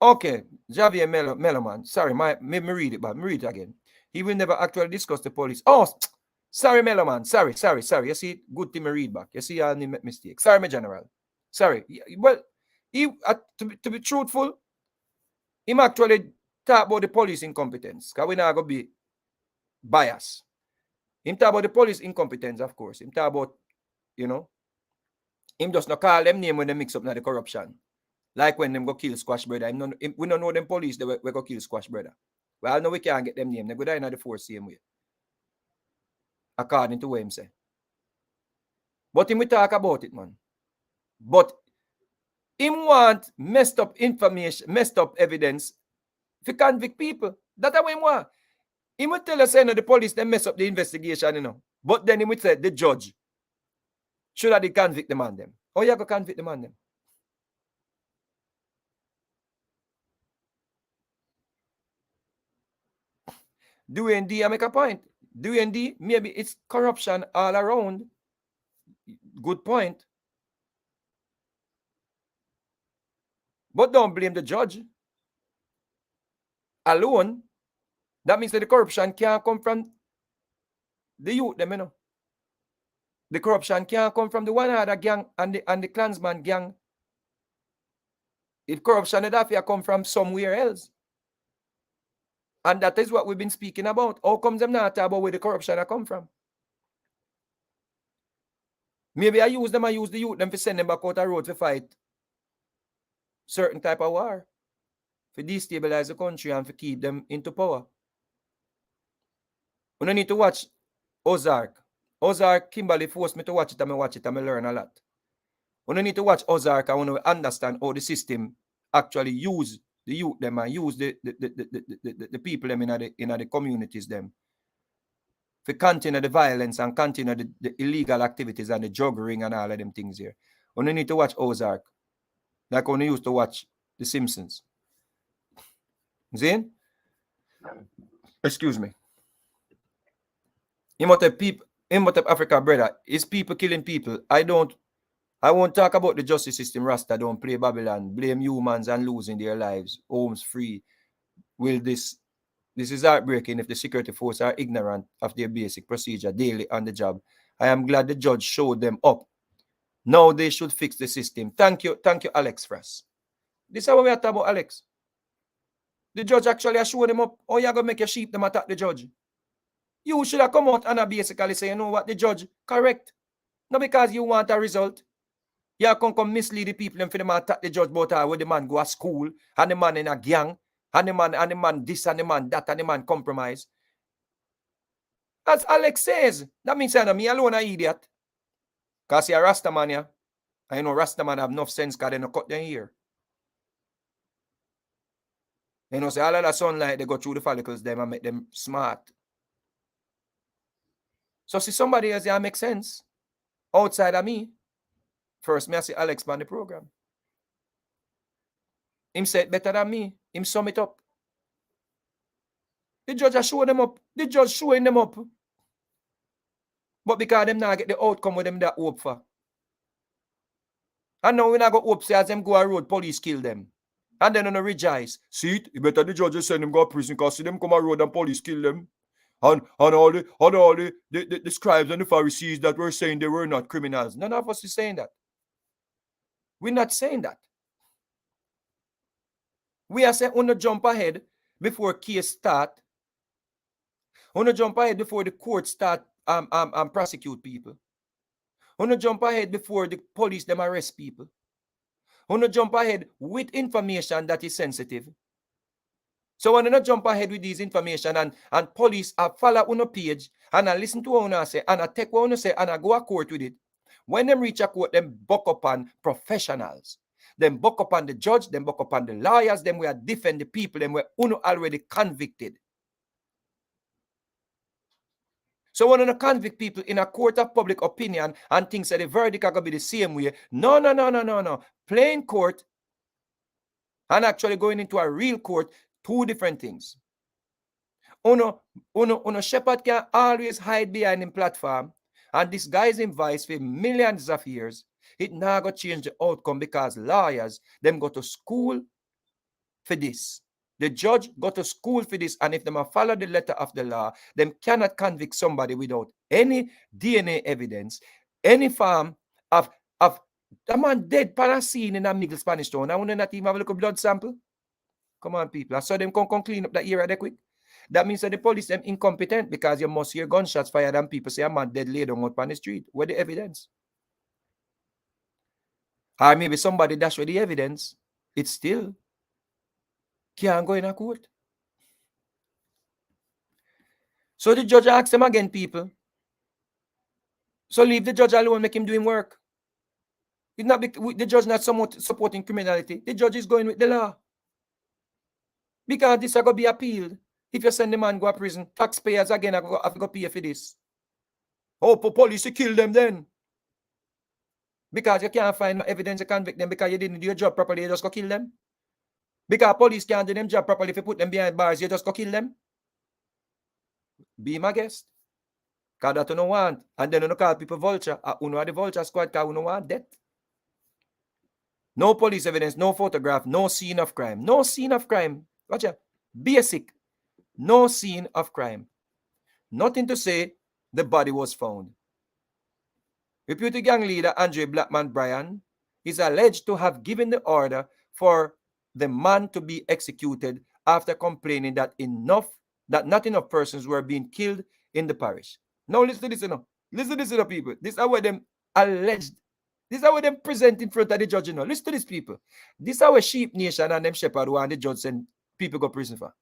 Okay, Javier Meloman. Sorry, me read it, but me read it again. He will never actually discuss the police. Oh, sorry, Meloman. Sorry. You see, good thing me read back. You see, I make mistake. Sorry, my general. Sorry. Well, he to be truthful, him actually talk about the police incompetence. Because we're not going to be biased. Him talk about the police incompetence, of course. Him talk about, him just not call them name when they mix up now the corruption. Like when them go kill Squash Brother. We don't know them police, they go kill Squash Brother. Well, no, we can't get them name. They go die in the force same way. According to what him say. But him we talk about it, man. But him want messed up information, messed up evidence to convict people. That's what him want. He would tell us, the police, they mess up the investigation, But then he would say, the judge, should have convict the man them. Oh, you go convict the man them. Doing D, I make a point. Doing D, maybe it's corruption all around. Good point. But don't blame the judge. alone, that means that the corruption can't come from the youth, them, you know. The corruption can't come from the one other gang and the Klansman gang. If corruption would have to come from somewhere else. And that is what we've been speaking about. How comes them not talk about where the corruption come from? Maybe I use the youth them to send them back out the road to fight certain type of war. To destabilize the country and to keep them into power. We don't need to watch Ozark. Ozark, Kimberly forced me to watch it and I watch it and I learn a lot. We don't need to watch Ozark and we want to understand how the system actually use the youth them and use the people them in the communities them. To continue the violence and continue the illegal activities and the drug ring and all of them things here. We don't need to watch Ozark. Like when we used to watch The Simpsons. See? Excuse me. Imhotep Africa, brother, is people killing people. I won't talk about the justice system. Rasta don't play Babylon, blame humans and losing their lives, homes free. Will this is heartbreaking if the security forces are ignorant of their basic procedure daily on the job. I am glad the judge showed them up. Now they should fix the system. Thank you, Alex Frass. This is what we are talking about, Alex. The judge actually showed them up. Oh, you're going to make your sheep them attack the judge. You should have come out and basically say, you know what, the judge, correct. Not because you want a result. You can come mislead the people and for them attack the judge about where the man go to school, and the man in a gang, and the man this, and the man that, and the man compromise. As Alex says, that means that me alone an idiot. Because you're a Rasta man, yeah. I know Rasta man have enough sense because they don't cut their hair. You know, say all of the sunlight, they go through the follicles, them and make them smart. So see somebody else, yeah, make sense. Outside of me. First, me I see Alex on the program. Him say it better than me. Him sum it up. The judge are showing them up. The judge showing them up. But because them not get the outcome with them that hope for. And now we not go hope say as them go a road, police kill them. And then on a rejoice. See it? You better the judges send them go to prison because see them come a road and police kill them. And all the scribes and the Pharisees that were saying they were not criminals. None of us is saying that. We're not saying that. We are saying, on the jump ahead before case start. On the jump ahead before the court start prosecute people. On the jump ahead before the police them arrest people. On the jump ahead with information that is sensitive. So when you jump ahead with these information and police follow on a page and I listen to what you say and I take what you say and I go to court with it. When them reach a court, them buck up on professionals. Them buck up on the judge, them buck up on the lawyers, them we are defend the people, them we already convicted. So when you convict people in a court of public opinion and things that the verdict are going to be the same way, no. Plain court and actually going into a real court, two different things. Uno shepherd can always hide behind him platform and disguise him vice for millions of years. It now got change the outcome because lawyers, them go to school for this. The judge go to school for this, and if them follow the letter of the law, them cannot convict somebody without any DNA evidence, any form of a man dead parasine in a middle Spanish town. I want to not even have a look at blood sample. Come on, people. I saw them come clean up that area there quick. That means that the police them incompetent because you must hear gunshots fired and people say a man dead laid on out on the street. Where the evidence? Or maybe somebody dash with the evidence. It still can't go in a court. So the judge asks them again, people. So leave the judge alone, make him do him work. It's not the judge not somewhat supporting criminality. The judge is going with the law. Because this is going to be appealed. If you send the man go to prison, taxpayers again have to go pay for this. Oh, for police to kill them then. Because you can't find evidence to convict them because you didn't do your job properly, you just go kill them. Because police can't do them job properly, if you put them behind bars, you just go kill them. Be my guest. Because that you don't want. And then you don't call people vulture. You know the vulture squad because you don't want death. No police evidence, no photograph, no scene of crime. No scene of crime. Watch out. Basic. No scene of crime. Nothing to say the body was found. Reputed gang leader Andre Blackman Bryan is alleged to have given the order for the man to be executed after complaining that not enough persons were being killed in the parish. Now listen to this, you know. Listen to this, you know, people. This is how them alleged. This is how them present in front of the judge, you know. Listen to these people. This is how a sheep nation and them shepherd who and the judge send people go prison for.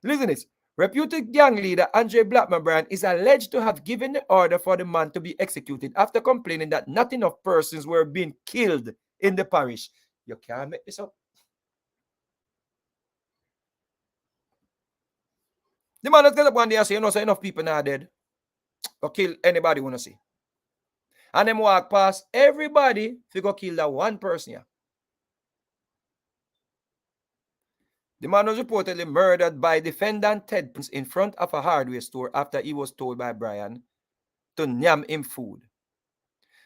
Listen to this. Reputed gang leader Andre Blackman Bryan is alleged to have given the order for the man to be executed after complaining that not enough persons were being killed in the parish. You can't make this up. The man that got up one day and say, you know, so enough people now dead or kill anybody wanna see. And them walk past everybody to go kill that one person here. The man was reportedly murdered by defendant Ted Prince in front of a hardware store after he was told by Bryan to nyam him food.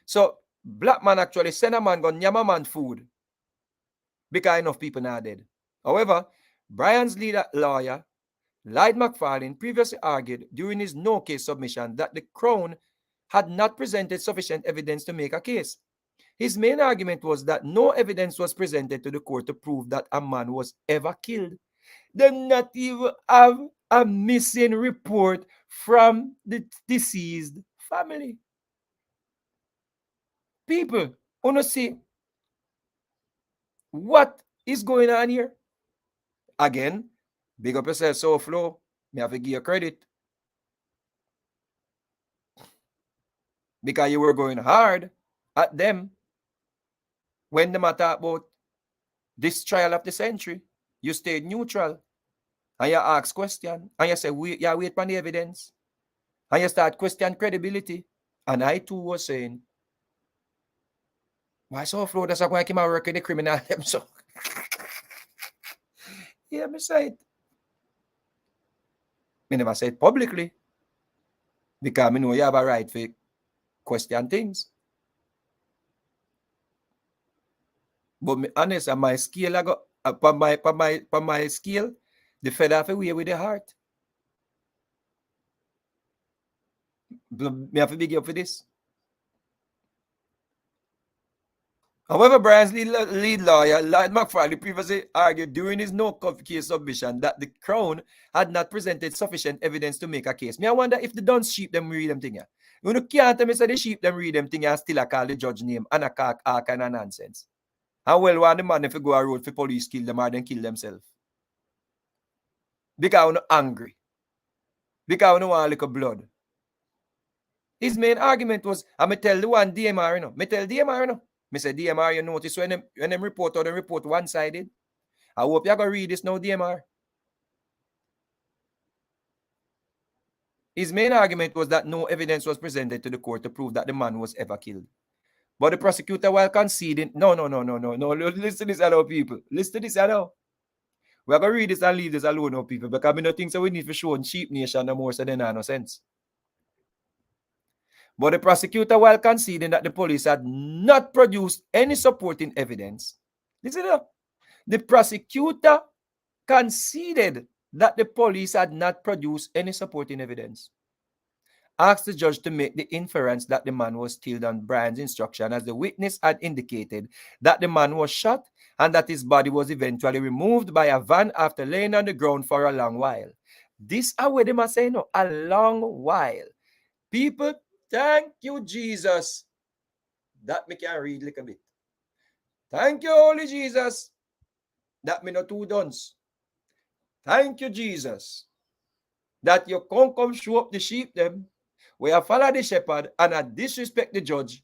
So Blackman actually sent a man go nyam a man food because enough people now dead. However, Bryan's lawyer, Lloyd McFarlane, previously argued during his no-case submission that the Crown had not presented sufficient evidence to make a case. His main argument was that no evidence was presented to the court to prove that a man was ever killed. They not even have a missing report from the deceased family. People, wanna see what is going on here? Again, big up yourself, so flow. Me have to give you credit. Because you were going hard at them when they matter about this trial of the century. You stayed neutral. And you ask question. And you say, wait for the evidence. And you start question credibility. And I too was saying, why so flow? That's why I came out working the criminal them so. Yeah, me say it. Me never say it publicly. Because I know you have a right to question things. But me honest, on my scale, I got upon my scale, the fed off away with the heart. Me have to big up for this. However, Bryan's lead lawyer, Lloyd McFarlane, previously argued during his no-case submission that the Crown had not presented sufficient evidence to make a case. Me, I wonder if the Duns sheep them read them thing. You know, can't tell me say the sheep them read them thing and still call the judge name and a kind of nonsense. And well, one the man if you go a road for police kill them or then kill themselves. Because I'm angry. Because I don't want a little blood. His main argument was, I'm going to tell the one DMR, you know. Me tell DMR, you know. Me say, DMR, you notice when them report or they report one-sided. I hope you're going to read this now, DMR. His main argument was that no evidence was presented to the court to prove that the man was ever killed. But the prosecutor, while conceding, no. Listen to this, hello, people. Listen to this, hello. We're going to read this and leave this alone now, people, because I don't think so we need to show in cheap nation no more so they have no sense. But the prosecutor, while conceding that the police had not produced any supporting evidence, listen up. The prosecutor conceded that the police had not produced any supporting evidence. Asked the judge to make the inference that the man was killed on Bryan's instruction, as the witness had indicated that the man was shot and that his body was eventually removed by a van after laying on the ground for a long while. This is what they must say, no, a long while. People, thank you, Jesus. That me can read a little bit. Thank you, Holy Jesus. That me not two dons. Thank you, Jesus. That you can't come show up the sheep them, where you follow the shepherd and I disrespect the judge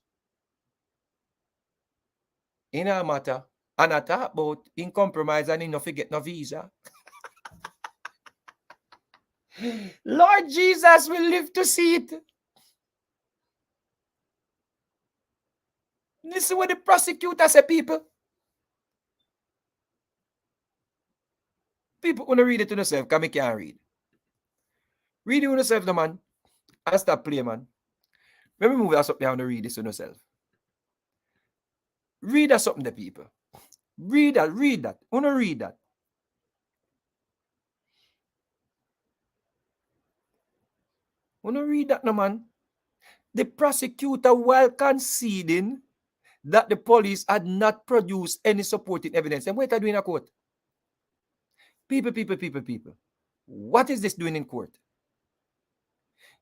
in a matter and I talk about in compromise and in no forget no visa. Lord Jesus will live to see it. This is what the prosecutor say, people. People want to read it to themselves because I can't read. Read it to yourself, no, man. And stop playing, man. Let me move that something down to read this to yourself. Read that something to people. Read that. Want to read that. When you read that, no man, the prosecutor, while conceding that the police had not produced any supporting evidence, and what are doing in a court? People. What is this doing in court?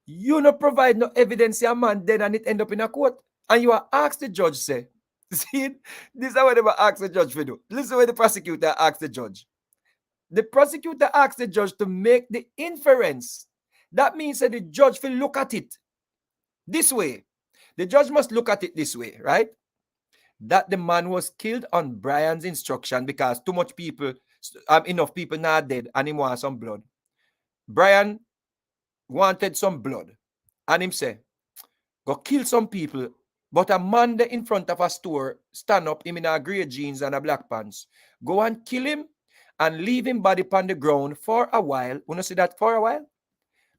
You not provide no evidence, a man dead and it end up in a court. And you are asked the judge, say, see, this is what they ask the judge to do. Listen what the prosecutor asked the judge. The prosecutor asked the judge to make the inference. That means that the judge will look at it this way. The judge must look at it this way, right? That the man was killed on Brian's instruction because too much people, enough people now dead and he wants some blood. Brian wanted some blood and him say, go kill some people, but a man there in front of a store stand up him in a gray jeans and a black pants. Go and kill him and leave him body upon the ground for a while. You know see that for a while?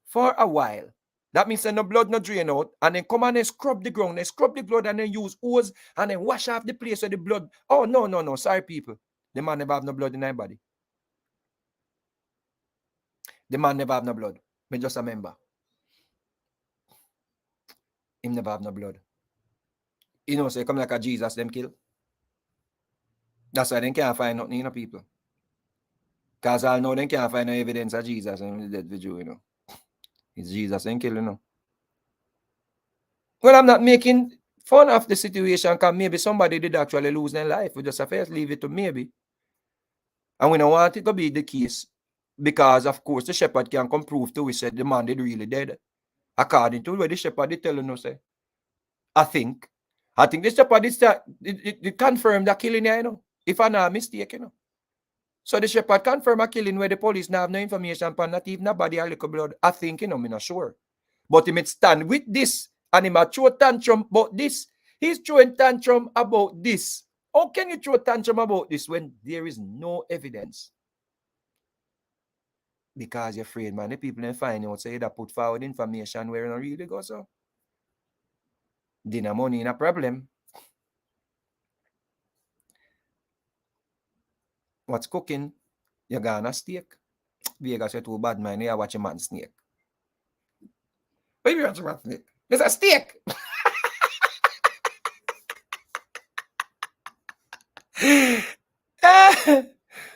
For a while. That means that no blood no drain out, and then come and scrub the ground, they scrub the blood and then use hose and then wash off the place where the blood. Oh, no. Sorry, people. The man never have no blood in his body. The man never have no blood. Me just remember. Him never have no blood. You know, say come like a Jesus, them kill. That's why they can't find nothing in the people. Because I know they can't find no evidence of Jesus and dead for you, you know. It's Jesus and kill, you know. Well, I'm not making fun of the situation because maybe somebody did actually lose their life. We just have to leave it to maybe. And we don't want it to be the case because, of course, the shepherd can come prove to us that the man did really dead. According to what the shepherd did tell us, say. I think the shepherd did confirm that killing, you know, if I'm not mistaken, you know. So the shepherd confirmed a killing where the police now have no information upon not even a body or little blood. I think, you know, I'm not sure. But he might stand with this and he might throw tantrum about this. He's throwing tantrum about this. How can you throw tantrum about this when there is no evidence? Because you're afraid, man. The people then find out, say that put forward information where you don't really go, so. Dinner money in a problem. What's cooking? You're gonna steak. Vegas, you're too bad, man. You're watching man snake. What you watching man snake? There's a steak.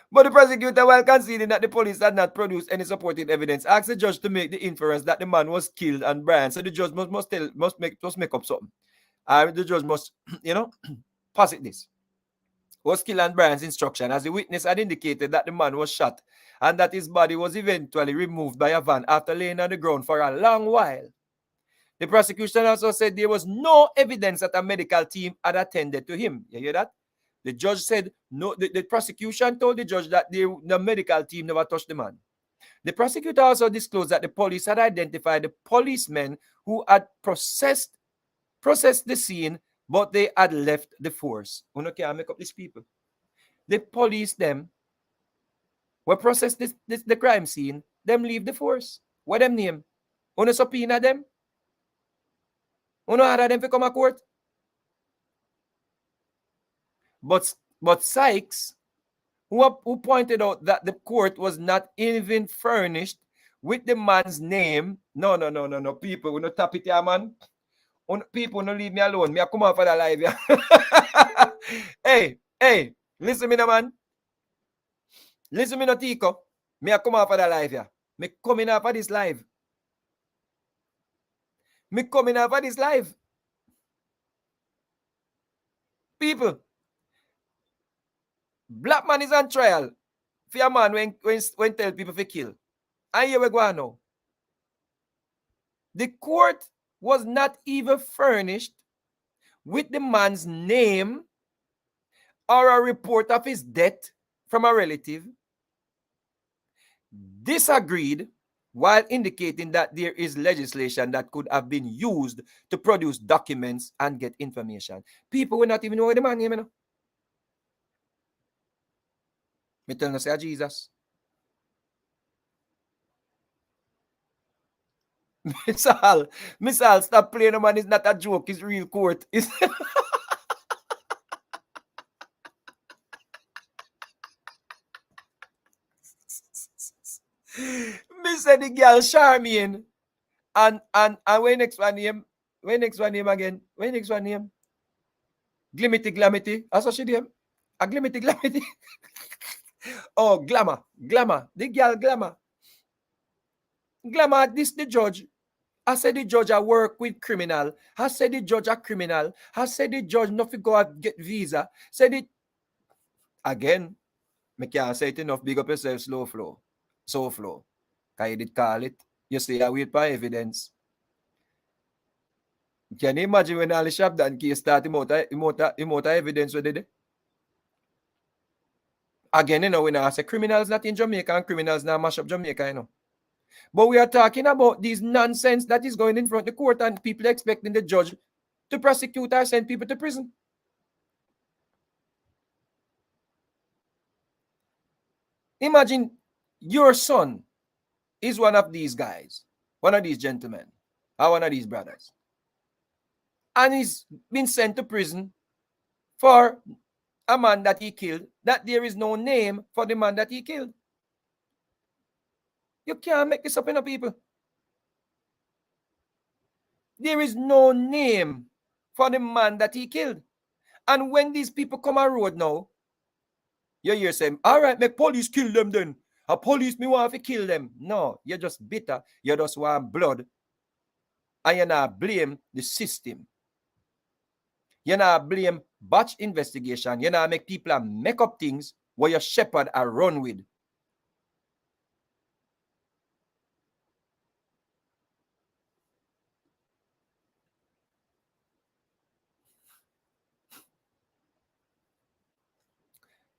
But the prosecutor, while conceding that the police had not produced any supporting evidence, asked the judge to make the inference that the man was killed and Brian. So the judge must make up something. The judge must, you know, posit this. Was killed on Brian's instruction, as the witness had indicated that the man was shot and that his body was eventually removed by a van after laying on the ground for a long while. The prosecution also said there was no evidence that a medical team had attended to him. You hear that? The judge said, no, the prosecution told the judge that the medical team never touched the man. The prosecutor also disclosed that the police had identified the policemen who had processed the scene, but they had left the force. You know, can't make up these people. The police, them, will process the crime scene, them leave the force. What them name? You know, subpoena them? You know, order them to come to court? But Sykes, who pointed out that the court was not even furnished with the man's name. No. People, we not tap it here, man. People, no leave me alone. Me I come out for the live. Yeah. hey, listen me now, man. Listen me no, Tico. Me I come out for the live. Yeah. Me coming out for this live. People, black man is on trial for a man when tell people to kill. And here we go now. The court was not even furnished with the man's name or a report of his death from a relative. Disagreed while indicating that there is legislation that could have been used to produce documents and get information. People will not even know where the man name, you know. Me tell you, say Jesus. Miss Al, stop playing, no man. It's not a joke. It's real court. It's me said the girl Charmian And when next one name? When next one name again? When next one name? Glimity Glamity. That's what she name. A Glimity Glamity. Oh, Glamour. Glamour. The girl Glamour. Glamour, this the judge. I said the judge I work with criminal. I said the judge a criminal. I said the judge not to go and get visa. Said it again. Me can't say it enough. Big up yourself, slow flow. So flow. Can you did call it? You say I wait for evidence. Can you imagine when all the shop done case start him out evidence what they did? Again, you know, when I say criminals not in Jamaica and criminals now mash up Jamaica, you know. But we are talking about this nonsense that is going in front of the court and people expecting the judge to prosecute or send people to prison. Imagine your son is one of these guys, one of these gentlemen, or one of these brothers, and he's been sent to prison for a man that he killed, that there is no name for the man that he killed. You can't make this up, people. There is no name for the man that he killed. And when these people come on road now, you hear saying, all right, make police kill them then. A police me want to kill them. No, you're just bitter. You just want blood. And you not blame the system. You not blame batch investigation. You not make people make up things where your shepherd are run with.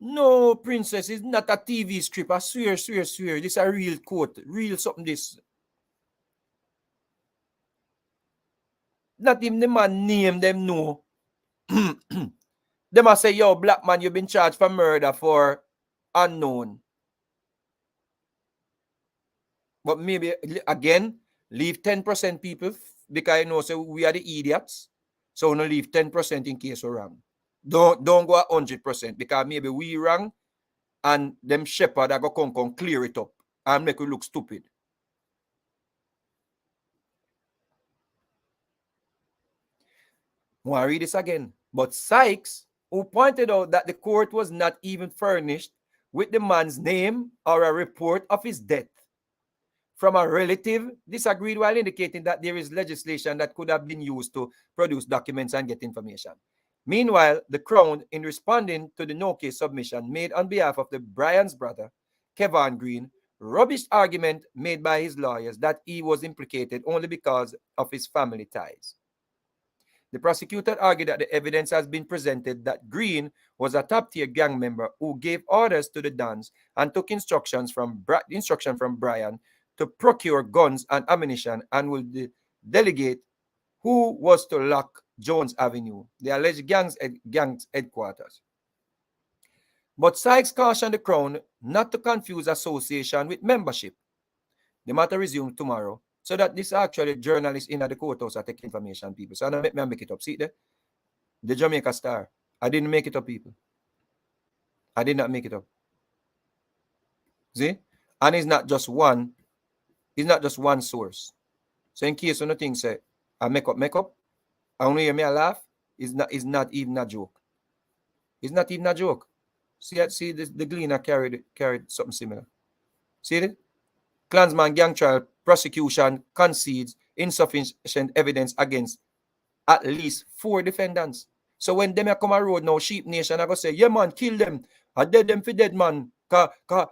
No, princess, it's not a TV script. I swear. This is a real quote. Real something this. Not even the man name them know. They must say, yo, black man, you've been charged for murder for unknown. But maybe, again, leave 10% people because you know, so we are the idiots. So no leave 10% in case we're wrong. Don't go 100% because maybe we wrong and them shepherd are going to clear it up and make we look stupid. I want to read this again. But Sykes, who pointed out that the court was not even furnished with the man's name or a report of his death from a relative, disagreed while indicating that there is legislation that could have been used to produce documents and get information. Meanwhile, the Crown, in responding to the no-case submission made on behalf of the Brian's brother, Kevin Green, rubbished argument made by his lawyers that he was implicated only because of his family ties. The prosecutor argued that the evidence has been presented that Green was a top-tier gang member who gave orders to the Dons and took instruction from Brian to procure guns and ammunition and will delegate who was to lock Jones Avenue, the alleged gang's headquarters. But Sykes cautioned the Crown not to confuse association with membership. The matter resumed tomorrow, so that this actually journalists in at the courthouse are taking information, people. So I don't make it up. See there? The Jamaica Star. I didn't make it up, people. I did not make it up. See? And it's not just one. It's not just one source. So in case you think say I make up, I only hear me a laugh, it's not even a joke. It's not even a joke. See the Gleaner carried something similar. See it? Klansman gang trial prosecution concedes insufficient evidence against at least 4 defendants. So when them come a road now, Sheep Nation, I go say, yeah man, kill them. I dead them for dead man. Cause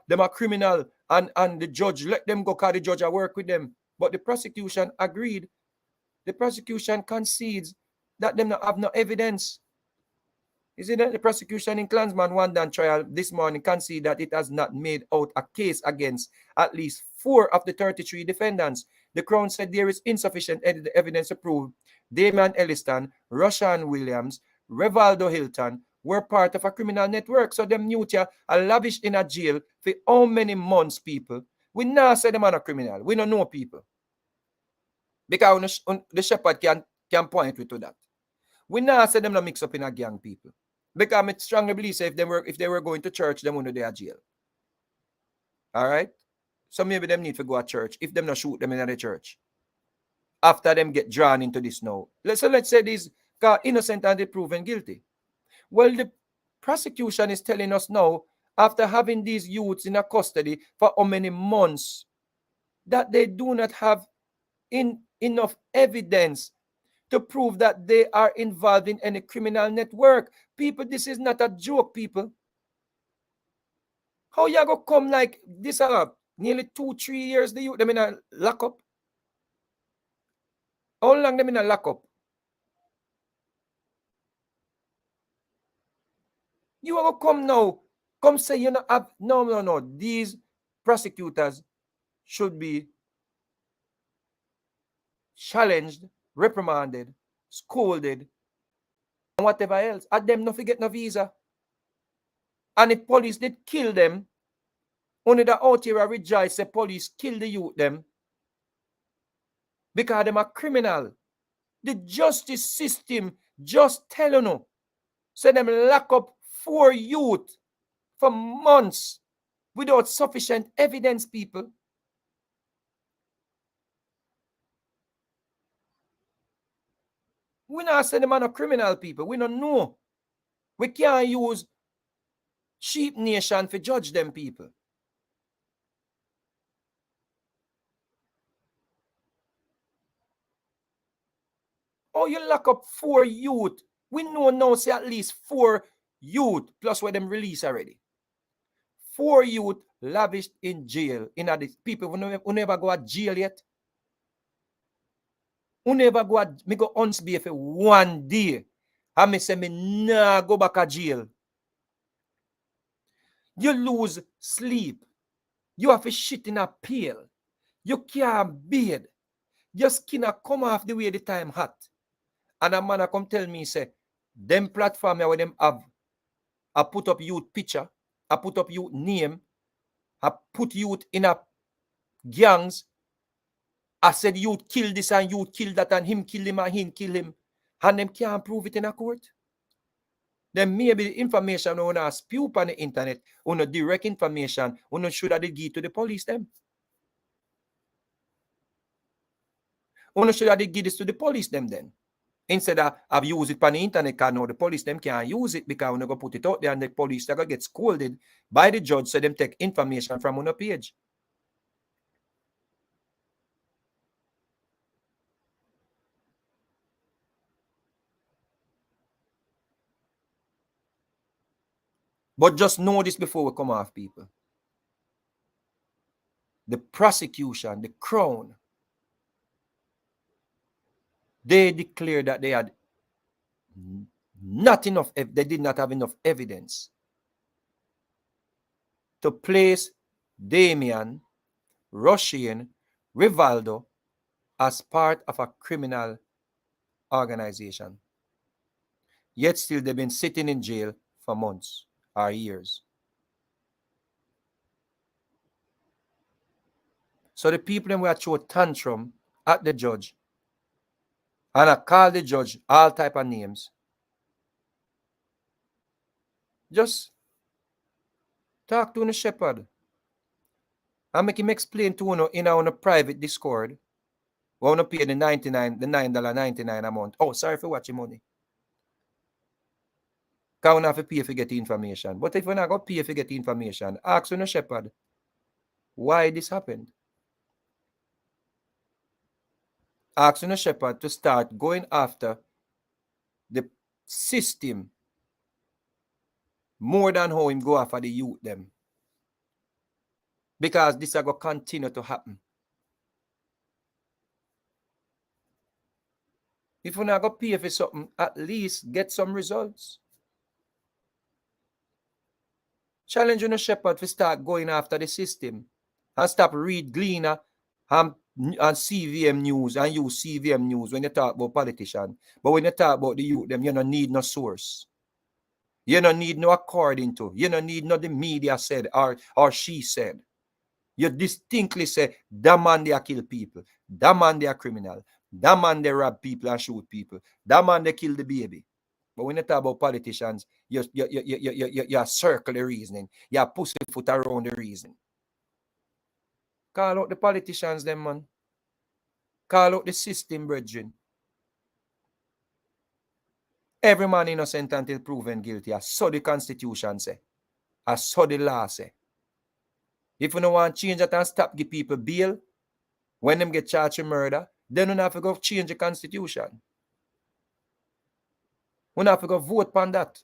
them are criminal. And the judge let them go because the judge I work with them. But the prosecution agreed. The prosecution concedes that them not have no evidence. You see that the prosecution in Klansman one done trial this morning concede that it has not made out a case against at least 4 of the 33 defendants. The Crown said there is insufficient evidence to prove Damian Elliston, Roshan Williams, Revaldo Hilton were part of a criminal network. So them Newtia are lavished in a jail for how many months, people? We now say them are a criminal. We don't know people. Because the shepherd can point to that. We now say them not mix up in a gang, people. Because I strongly believe if they were going to church, them under their jail. All right? So maybe them need to go to church if them not shoot them in the church. after them get drawn into this now. So let's say these are innocent and they proven guilty. Well, the prosecution is telling us now, after having these youths in a custody for how many months, that they do not have enough evidence to prove that they are involved in any criminal network. People, this is not a joke, people. How you go come like this nearly 2-3 years the youth them in a lockup? How long them in a lockup? You are come now, come say you not have no. These prosecutors should be challenged, reprimanded, scolded, and whatever else. And them not forget no visa. And if police did kill them, only the out here rejoice say police kill the youth them because them are criminal. The justice system just tell you no. Say them lock up 4 youth for months without sufficient evidence, people. We not say them are no criminal, people. We don't know. We can't use cheap nation to judge them, people. Oh, you lock up 4 youth. We know now say at least 4 youth plus where them release already. 4 youth lavished in jail. In the people who never go to jail yet. Who never go at me go unsbe for 1 day. And me say me nah go back to jail. You lose sleep. You have a shit in a pail. You can't bathe. Your skin a come off the way the time hot. And a man a come tell me, say, them platform where them have, I put up youth picture, I put up youth name, I put youth in a gangs. I said youth kill this and youth kill that and him kill him and him kill him. And them can't prove it in a court. Then maybe the information on a spew on the internet, on a direct information, on a should have give to the police them. On a should have give this to the police them then. Instead of have used it on the internet, because now the police them can't use it because when they go put it out there and the police they go get scolded by the judge, so them take information from on a page. But just know this before we come off, people. The prosecution, the crown, they declared that they had not enough, they did not have enough evidence to place Damian, Russian, Rivaldo as part of a criminal organization. Yet still they've been sitting in jail for months or years. So the people them were throw tantrum at the judge and I call the judge all type of names. Just talk to the shepherd and make him explain to you in our private Discord. We want to pay the $9.99 amount. Oh, sorry for watching money. Because we have to pay to get the information. But if we're not going to pay to get the information, ask the shepherd why this happened. Ask the shepherd to start going after the system more than how him go after the youth them. Because this is going to continue to happen. If we're not going to pay for something, at least get some results. Challenge the shepherd to start going after the system and stop read Gleaner and CVM News and use CVM News when you talk about politicians. But when you talk about the youth, them, you don't need no source. You don't need no according to. You don't need no the media said or she said. You distinctly say, that man they kill people. That man they are criminal. That man they rob people and shoot people. That man they kill the baby. But when you talk about politicians, you circle the reasoning. You pussyfoot around the reason. Call out the politicians, them man. Call out the system, brethren. Every man innocent until proven guilty. I saw the Constitution say. I saw the law say. If you don't want to change that and stop give people bail when them get charged with murder, then you have to go change the Constitution. We have to go vote on that.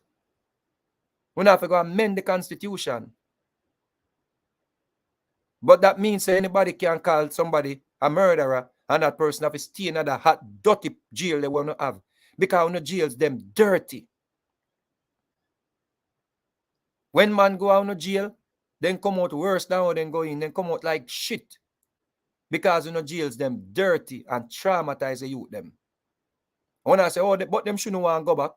We have to go amend the Constitution. But that means that anybody can call somebody a murderer and that person have to stay in that hot, dirty jail they want to have. Because the jails them dirty. When man go out of jail, then come out worse than how they go in, then come out like shit. Because jails them dirty and traumatize the youth them. When I say, oh, but them shouldn't want to go back.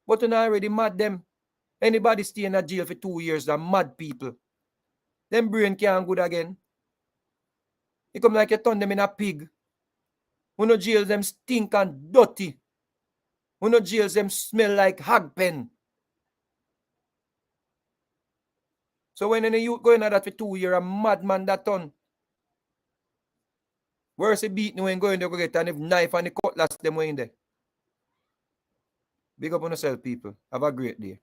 But you already mad them. Anybody stay in a jail for 2 years, they're mad people. Them brain can't good again. It come like you turn them in a pig. Jails them stink and dirty. Jails them smell like hog pen. So when any youth going at that for 2 years, a madman that turn. Worse he beat when going there go get and if knife and the cutlass them way in there. Big up on yourself, people. Have a great day.